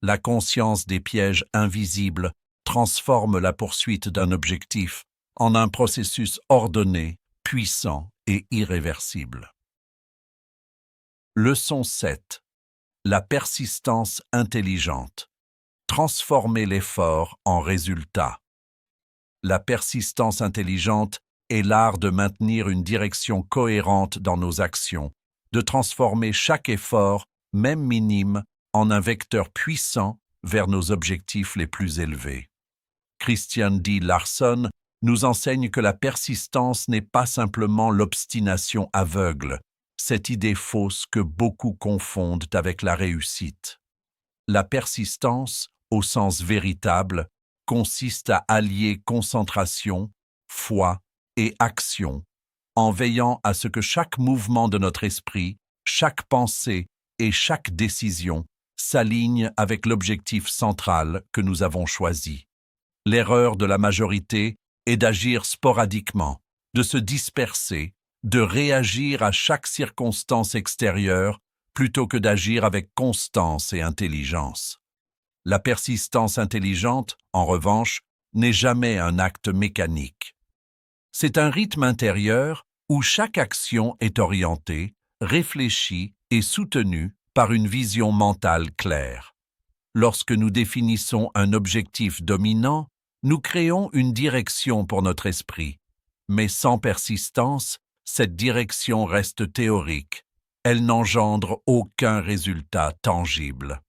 La conscience des pièges invisibles transforme la poursuite d'un objectif en un processus ordonné, puissant et irréversible. Leçon 7. La persistance intelligente. Transformer l'effort en résultat. La persistance intelligente est l'art de maintenir une direction cohérente dans nos actions, de transformer chaque effort, même minime, en un vecteur puissant vers nos objectifs les plus élevés. Christian D. Larson nous enseigne que la persistance n'est pas simplement l'obstination aveugle, cette idée fausse que beaucoup confondent avec la réussite. La persistance, au sens véritable, consiste à allier concentration, foi et action, en veillant à ce que chaque mouvement de notre esprit, chaque pensée et chaque décision s'aligne avec l'objectif central que nous avons choisi. L'erreur de la majorité est d'agir sporadiquement, de se disperser, de réagir à chaque circonstance extérieure plutôt que d'agir avec constance et intelligence. La persistance intelligente, en revanche, n'est jamais un acte mécanique. C'est un rythme intérieur où chaque action est orientée, réfléchie et soutenue par une vision mentale claire. Lorsque nous définissons un objectif dominant, nous créons une direction pour notre esprit. Mais sans persistance, cette direction reste théorique. Elle n'engendre aucun résultat tangible.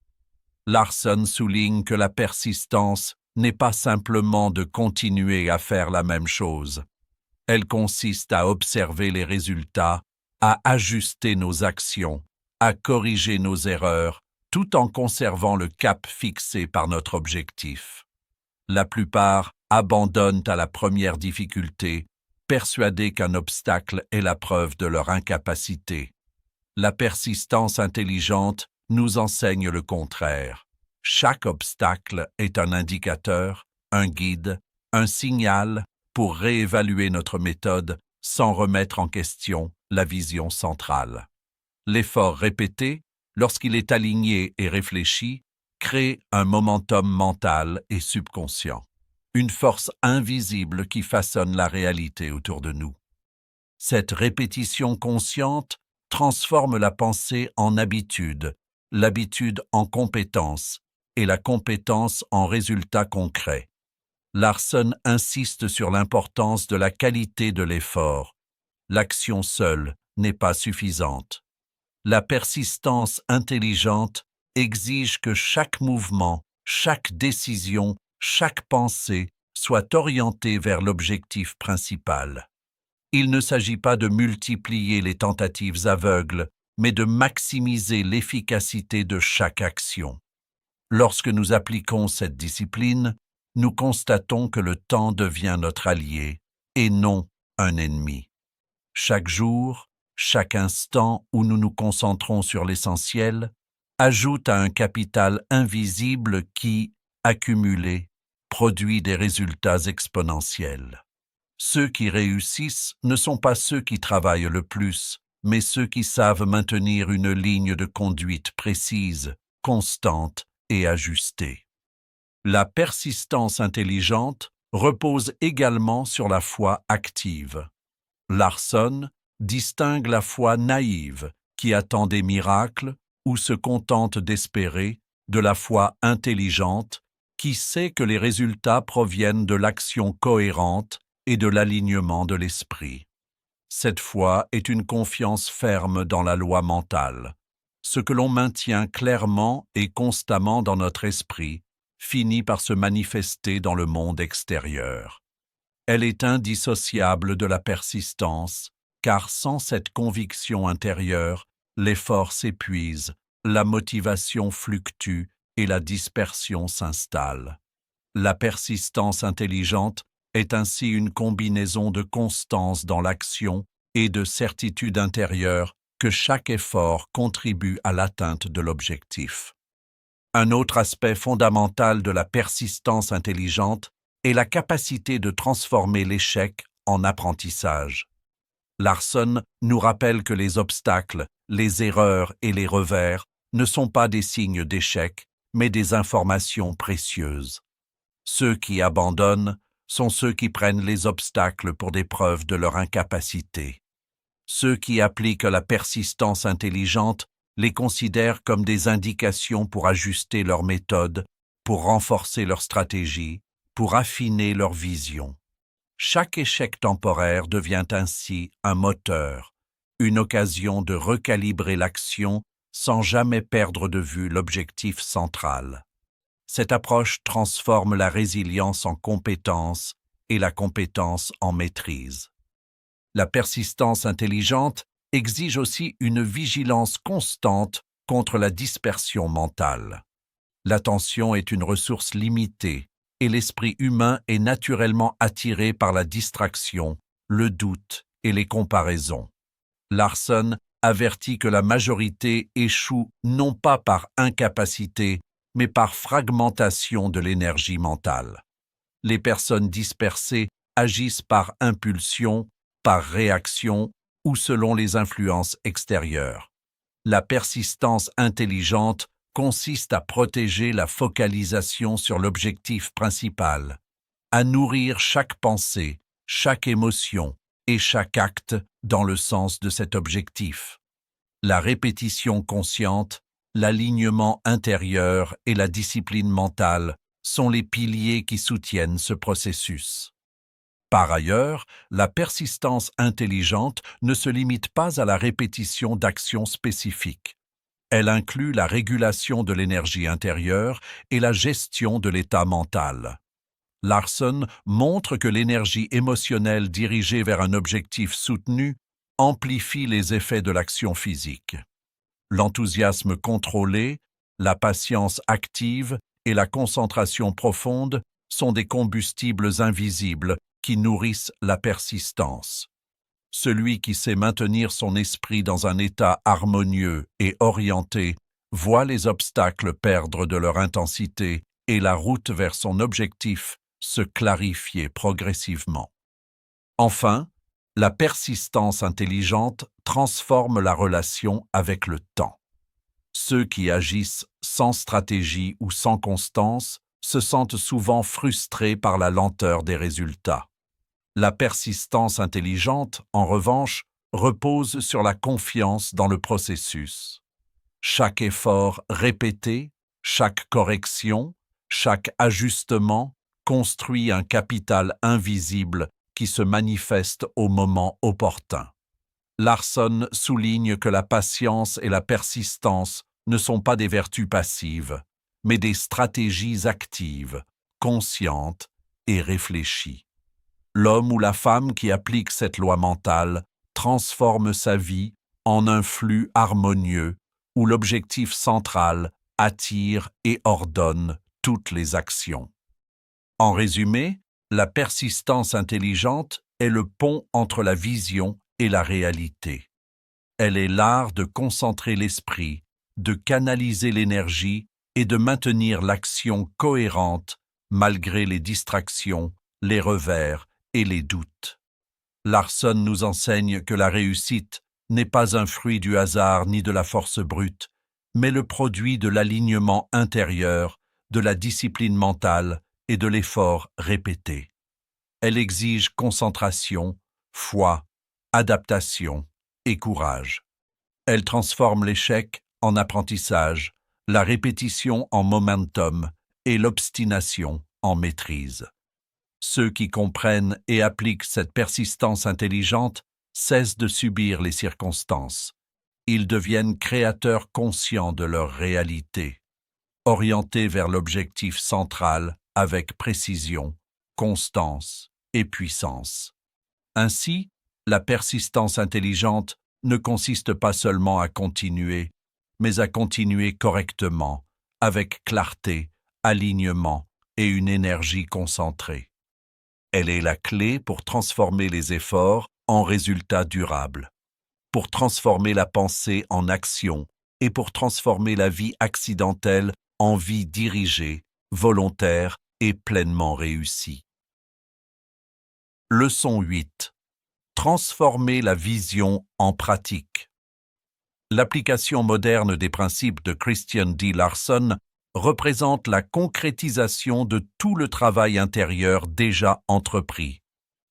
Larson souligne que la persistance n'est pas simplement de continuer à faire la même chose. Elle consiste à observer les résultats, à ajuster nos actions, à corriger nos erreurs, tout en conservant le cap fixé par notre objectif. La plupart abandonnent à la première difficulté, persuadés qu'un obstacle est la preuve de leur incapacité. La persistance intelligente nous enseigne le contraire. Chaque obstacle est un indicateur, un guide, un signal pour réévaluer notre méthode sans remettre en question la vision centrale. L'effort répété, lorsqu'il est aligné et réfléchi, crée un momentum mental et subconscient, une force invisible qui façonne la réalité autour de nous. Cette répétition consciente transforme la pensée en habitude, l'habitude en compétence et la compétence en résultat concret. Larson insiste sur l'importance de la qualité de l'effort. L'action seule n'est pas suffisante. La persistance intelligente exige que chaque mouvement, chaque décision, chaque pensée soit orientée vers l'objectif principal. Il ne s'agit pas de multiplier les tentatives aveugles, mais de maximiser l'efficacité de chaque action. Lorsque nous appliquons cette discipline, nous constatons que le temps devient notre allié et non un ennemi. Chaque jour, chaque instant où nous nous concentrons sur l'essentiel, ajoute à un capital invisible qui, accumulé, produit des résultats exponentiels. Ceux qui réussissent ne sont pas ceux qui travaillent le plus, mais ceux qui savent maintenir une ligne de conduite précise, constante et ajustée. La persistance intelligente repose également sur la foi active. Larson distingue la foi naïve, qui attend des miracles ou se contente d'espérer, de la foi intelligente, qui sait que les résultats proviennent de l'action cohérente et de l'alignement de l'esprit. Cette foi est une confiance ferme dans la loi mentale. Ce que l'on maintient clairement et constamment dans notre esprit finit par se manifester dans le monde extérieur. Elle est indissociable de la persistance, car sans cette conviction intérieure, l'effort s'épuise, la motivation fluctue et la dispersion s'installe. La persistance intelligente est ainsi une combinaison de constance dans l'action et de certitude intérieure que chaque effort contribue à l'atteinte de l'objectif. Un autre aspect fondamental de la persistance intelligente est la capacité de transformer l'échec en apprentissage. Larson nous rappelle que les obstacles, les erreurs et les revers ne sont pas des signes d'échec, mais des informations précieuses. Ceux qui abandonnent sont ceux qui prennent les obstacles pour des preuves de leur incapacité. Ceux qui appliquent la persistance intelligente les considèrent comme des indications pour ajuster leur méthode, pour renforcer leur stratégie, pour affiner leur vision. Chaque échec temporaire devient ainsi un moteur, une occasion de recalibrer l'action sans jamais perdre de vue l'objectif central. Cette approche transforme la résilience en compétence et la compétence en maîtrise. La persistance intelligente exige aussi une vigilance constante contre la dispersion mentale. L'attention est une ressource limitée et l'esprit humain est naturellement attiré par la distraction, le doute et les comparaisons. Larson avertit que la majorité échoue non pas par incapacité, mais par fragmentation de l'énergie mentale. Les personnes dispersées agissent par impulsion, par réaction ou selon les influences extérieures. La persistance intelligente consiste à protéger la focalisation sur l'objectif principal, à nourrir chaque pensée, chaque émotion et chaque acte dans le sens de cet objectif. La répétition consciente, l'alignement intérieur et la discipline mentale sont les piliers qui soutiennent ce processus. Par ailleurs, la persistance intelligente ne se limite pas à la répétition d'actions spécifiques. Elle inclut la régulation de l'énergie intérieure et la gestion de l'état mental. Larson montre que l'énergie émotionnelle dirigée vers un objectif soutenu amplifie les effets de l'action physique. L'enthousiasme contrôlé, la patience active et la concentration profonde sont des combustibles invisibles qui nourrissent la persistance. Celui qui sait maintenir son esprit dans un état harmonieux et orienté voit les obstacles perdre de leur intensité et la route vers son objectif se clarifier progressivement. Enfin, la persistance intelligente transforme la relation avec le temps. Ceux qui agissent sans stratégie ou sans constance se sentent souvent frustrés par la lenteur des résultats. La persistance intelligente, en revanche, repose sur la confiance dans le processus. Chaque effort répété, chaque correction, chaque ajustement construit un capital invisible qui se manifeste au moment opportun. Larson souligne que la patience et la persistance ne sont pas des vertus passives, mais des stratégies actives, conscientes et réfléchies. L'homme ou la femme qui applique cette loi mentale transforme sa vie en un flux harmonieux où l'objectif central attire et ordonne toutes les actions. En résumé, la persistance intelligente est le pont entre la vision et la réalité. Elle est l'art de concentrer l'esprit, de canaliser l'énergie et de maintenir l'action cohérente malgré les distractions, les revers et les doutes. Larson nous enseigne que la réussite n'est pas un fruit du hasard ni de la force brute, mais le produit de l'alignement intérieur, de la discipline mentale et de l'effort répété. Elle exige concentration, foi, adaptation et courage. Elle transforme l'échec en apprentissage, la répétition en momentum et l'obstination en maîtrise. Ceux qui comprennent et appliquent cette persistance intelligente cessent de subir les circonstances. Ils deviennent créateurs conscients de leur réalité, orientés vers l'objectif central avec précision, constance et puissance. Ainsi, la persistance intelligente ne consiste pas seulement à continuer, mais à continuer correctement, avec clarté, alignement et une énergie concentrée. Elle est la clé pour transformer les efforts en résultats durables, pour transformer la pensée en action et pour transformer la vie accidentelle en vie dirigée, volontaire et pleinement réussie. Leçon 8. Transformer la vision en pratique. L'application moderne des principes de Christian D. Larson représente la concrétisation de tout le travail intérieur déjà entrepris.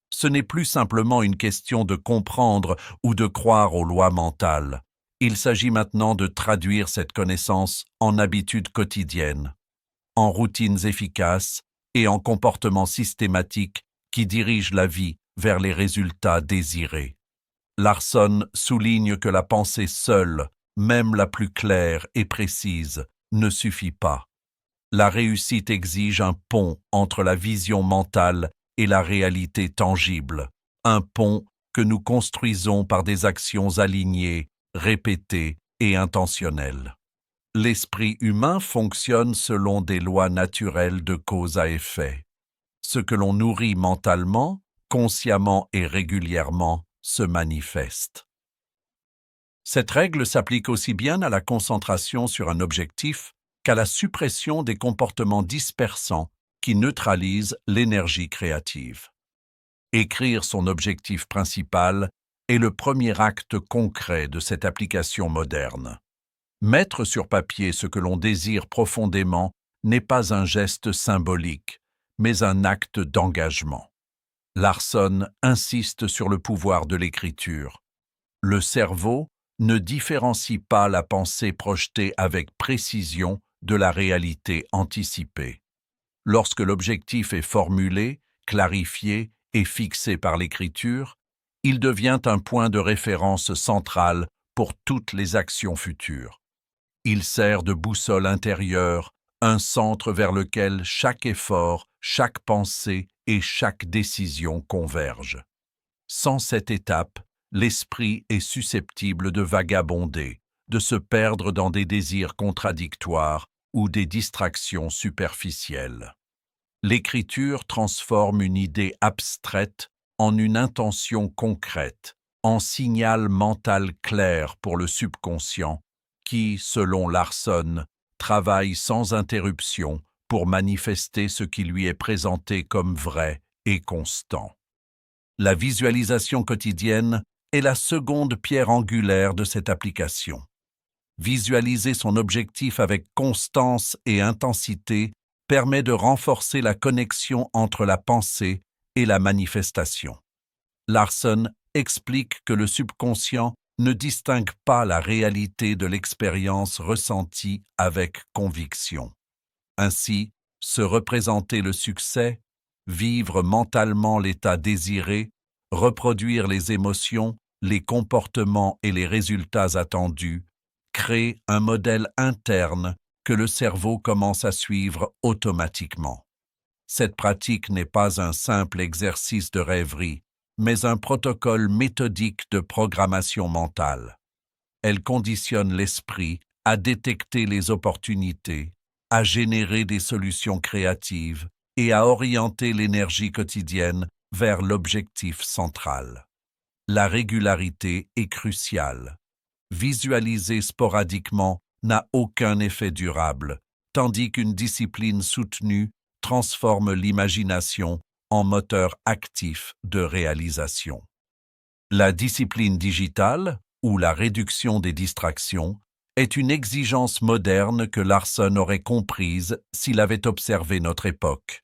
Ce n'est plus simplement une question de comprendre ou de croire aux lois mentales. Il s'agit maintenant de traduire cette connaissance en habitudes quotidiennes, en routines efficaces et en comportements systématiques qui dirigent la vie vers les résultats désirés. Larson souligne que la pensée seule, même la plus claire et précise, ne suffit pas. La réussite exige un pont entre la vision mentale et la réalité tangible, un pont que nous construisons par des actions alignées, répétées et intentionnelles. L'esprit humain fonctionne selon des lois naturelles de cause à effet. Ce que l'on nourrit mentalement, consciemment et régulièrement, se manifeste. Cette règle s'applique aussi bien à la concentration sur un objectif qu'à la suppression des comportements dispersants qui neutralisent l'énergie créative. Écrire son objectif principal est le premier acte concret de cette application moderne. Mettre sur papier ce que l'on désire profondément n'est pas un geste symbolique, mais un acte d'engagement. Larson insiste sur le pouvoir de l'écriture. Le cerveau ne différencie pas la pensée projetée avec précision de la réalité anticipée. Lorsque l'objectif est formulé, clarifié et fixé par l'écriture, il devient un point de référence central pour toutes les actions futures. Il sert de boussole intérieure, un centre vers lequel chaque effort, chaque pensée et chaque décision convergent. Sans cette étape, l'esprit est susceptible de vagabonder, de se perdre dans des désirs contradictoires ou des distractions superficielles. L'écriture transforme une idée abstraite en une intention concrète, en signal mental clair pour le subconscient qui, selon Larson, travaille sans interruption pour manifester ce qui lui est présenté comme vrai et constant. La visualisation quotidienne est la seconde pierre angulaire de cette application. Visualiser son objectif avec constance et intensité permet de renforcer la connexion entre la pensée et la manifestation. Larson explique que le subconscient ne distingue pas la réalité de l'expérience ressentie avec conviction. Ainsi, se représenter le succès, vivre mentalement l'état désiré, reproduire les émotions, les comportements et les résultats attendus, crée un modèle interne que le cerveau commence à suivre automatiquement. Cette pratique n'est pas un simple exercice de rêverie, mais un protocole méthodique de programmation mentale. Elle conditionne l'esprit à détecter les opportunités, à générer des solutions créatives et à orienter l'énergie quotidienne vers l'objectif central. La régularité est cruciale. Visualiser sporadiquement n'a aucun effet durable, tandis qu'une discipline soutenue transforme l'imagination en moteur actif de réalisation. La discipline digitale, ou la réduction des distractions, est une exigence moderne que Larson aurait comprise s'il avait observé notre époque.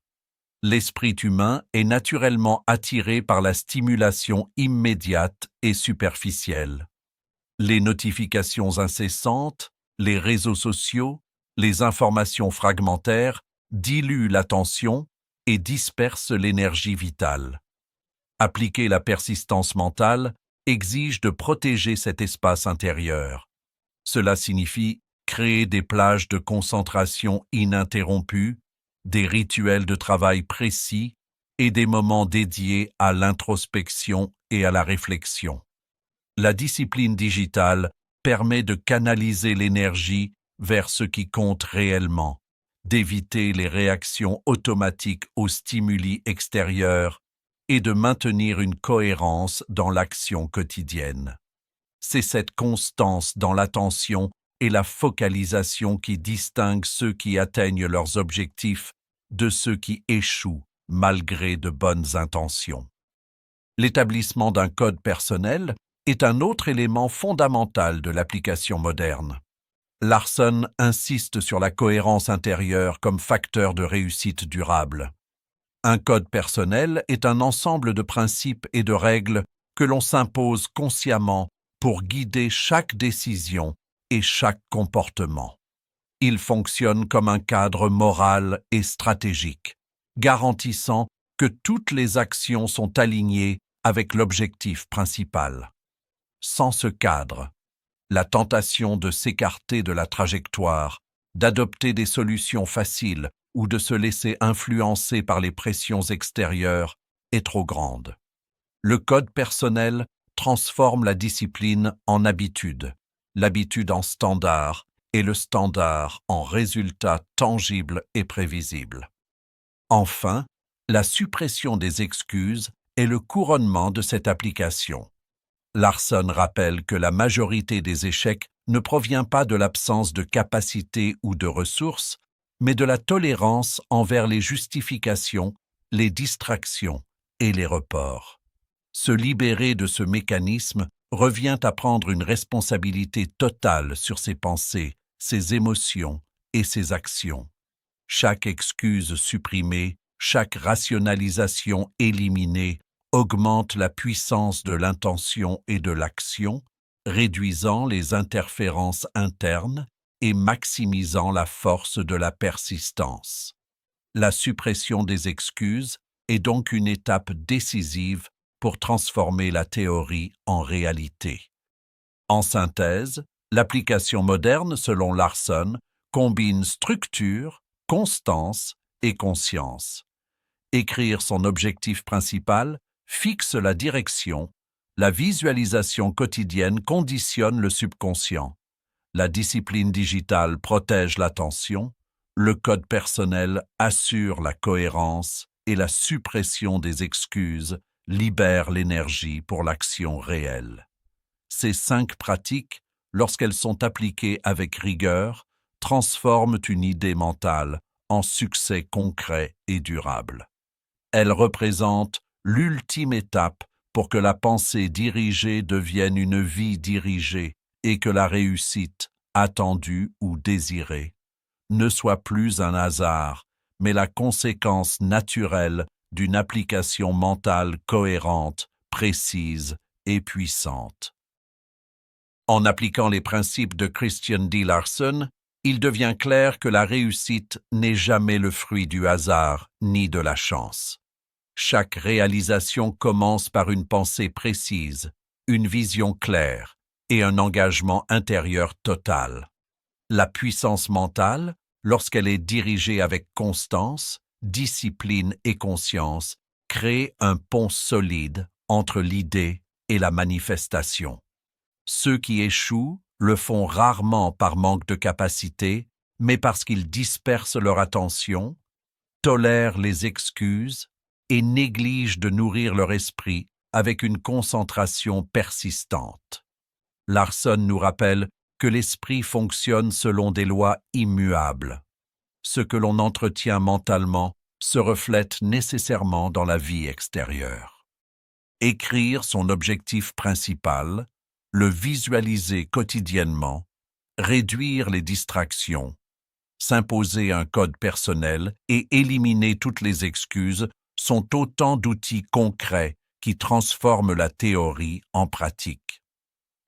L'esprit humain est naturellement attiré par la stimulation immédiate et superficielle. Les notifications incessantes, les réseaux sociaux, les informations fragmentaires diluent l'attention et dispersent l'énergie vitale. Appliquer la persistance mentale exige de protéger cet espace intérieur. Cela signifie créer des plages de concentration ininterrompues, des rituels de travail précis et des moments dédiés à l'introspection et à la réflexion. La discipline digitale permet de canaliser l'énergie vers ce qui compte réellement, d'éviter les réactions automatiques aux stimuli extérieurs et de maintenir une cohérence dans l'action quotidienne. C'est cette constance dans l'attention et la focalisation qui distingue ceux qui atteignent leurs objectifs de ceux qui échouent malgré de bonnes intentions. L'établissement d'un code personnel est un autre élément fondamental de l'application moderne. Larson insiste sur la cohérence intérieure comme facteur de réussite durable. Un code personnel est un ensemble de principes et de règles que l'on s'impose consciemment pour guider chaque décision et chaque comportement. Il fonctionne comme un cadre moral et stratégique, garantissant que toutes les actions sont alignées avec l'objectif principal. Sans ce cadre, la tentation de s'écarter de la trajectoire, d'adopter des solutions faciles ou de se laisser influencer par les pressions extérieures est trop grande. Le code personnel transforme la discipline en habitude, l'habitude en standard et le standard en résultats tangibles et prévisibles. Enfin, la suppression des excuses est le couronnement de cette application. Larsson rappelle que la majorité des échecs ne provient pas de l'absence de capacité ou de ressources, mais de la tolérance envers les justifications, les distractions et les reports. Se libérer de ce mécanisme revient à prendre une responsabilité totale sur ses pensées, ses émotions et ses actions. Chaque excuse supprimée, chaque rationalisation éliminée augmente la puissance de l'intention et de l'action, réduisant les interférences internes et maximisant la force de la persistance. La suppression des excuses est donc une étape décisive pour transformer la théorie en réalité. En synthèse, l'application moderne, selon Larsson, combine structure, constance et conscience. Écrire son objectif principal fixe la direction, la visualisation quotidienne conditionne le subconscient, la discipline digitale protège l'attention, le code personnel assure la cohérence et la suppression des excuses libère l'énergie pour l'action réelle. Ces 5 pratiques, lorsqu'elles sont appliquées avec rigueur, transforment une idée mentale en succès concret et durable. Elles représentent l'ultime étape pour que la pensée dirigée devienne une vie dirigée et que la réussite, attendue ou désirée, ne soit plus un hasard, mais la conséquence naturelle d'une application mentale cohérente, précise et puissante. En appliquant les principes de Christian D. Larsson, il devient clair que la réussite n'est jamais le fruit du hasard ni de la chance. Chaque réalisation commence par une pensée précise, une vision claire et un engagement intérieur total. La puissance mentale, lorsqu'elle est dirigée avec constance, discipline et conscience, crée un pont solide entre l'idée et la manifestation. Ceux qui échouent le font rarement par manque de capacité, mais parce qu'ils dispersent leur attention, tolèrent les excuses et négligent de nourrir leur esprit avec une concentration persistante. Larsson nous rappelle que l'esprit fonctionne selon des lois immuables. Ce que l'on entretient mentalement se reflète nécessairement dans la vie extérieure. Écrire son objectif principal, le visualiser quotidiennement, réduire les distractions, s'imposer un code personnel et éliminer toutes les excuses sont autant d'outils concrets qui transforment la théorie en pratique.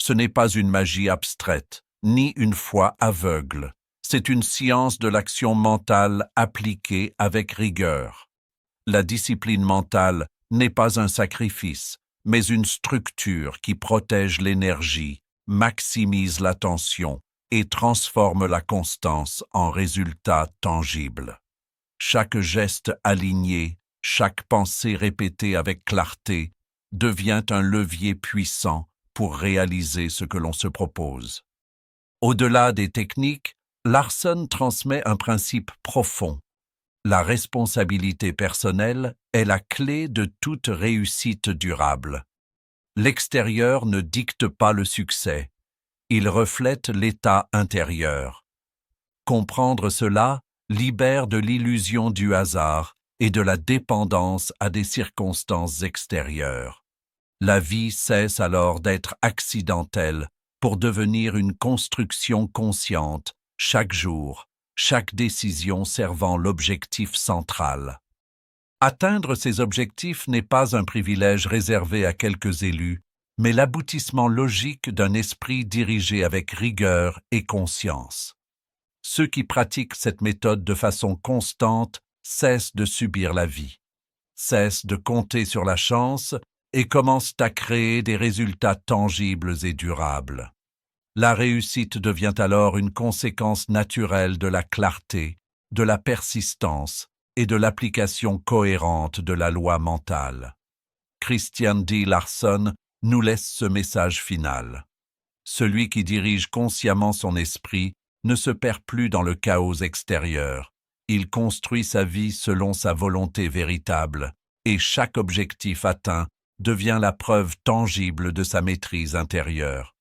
Ce n'est pas une magie abstraite, ni une foi aveugle. C'est une science de l'action mentale appliquée avec rigueur. La discipline mentale n'est pas un sacrifice, mais une structure qui protège l'énergie, maximise l'attention et transforme la constance en résultats tangibles. Chaque geste aligné, chaque pensée répétée avec clarté devient un levier puissant pour réaliser ce que l'on se propose. Au-delà des techniques, Larsson transmet un principe profond. La responsabilité personnelle est la clé de toute réussite durable. L'extérieur ne dicte pas le succès, il reflète l'état intérieur. Comprendre cela libère de l'illusion du hasard et de la dépendance à des circonstances extérieures. La vie cesse alors d'être accidentelle pour devenir une construction consciente, chaque jour, chaque décision servant l'objectif central. Atteindre ces objectifs n'est pas un privilège réservé à quelques élus, mais l'aboutissement logique d'un esprit dirigé avec rigueur et conscience. Ceux qui pratiquent cette méthode de façon constante cessent de subir la vie, cessent de compter sur la chance et commencent à créer des résultats tangibles et durables. La réussite devient alors une conséquence naturelle de la clarté, de la persistance et de l'application cohérente de la loi mentale. Christian D. Larsson nous laisse ce message final. Celui qui dirige consciemment son esprit ne se perd plus dans le chaos extérieur. Il construit sa vie selon sa volonté véritable, et chaque objectif atteint devient la preuve tangible de sa maîtrise intérieure.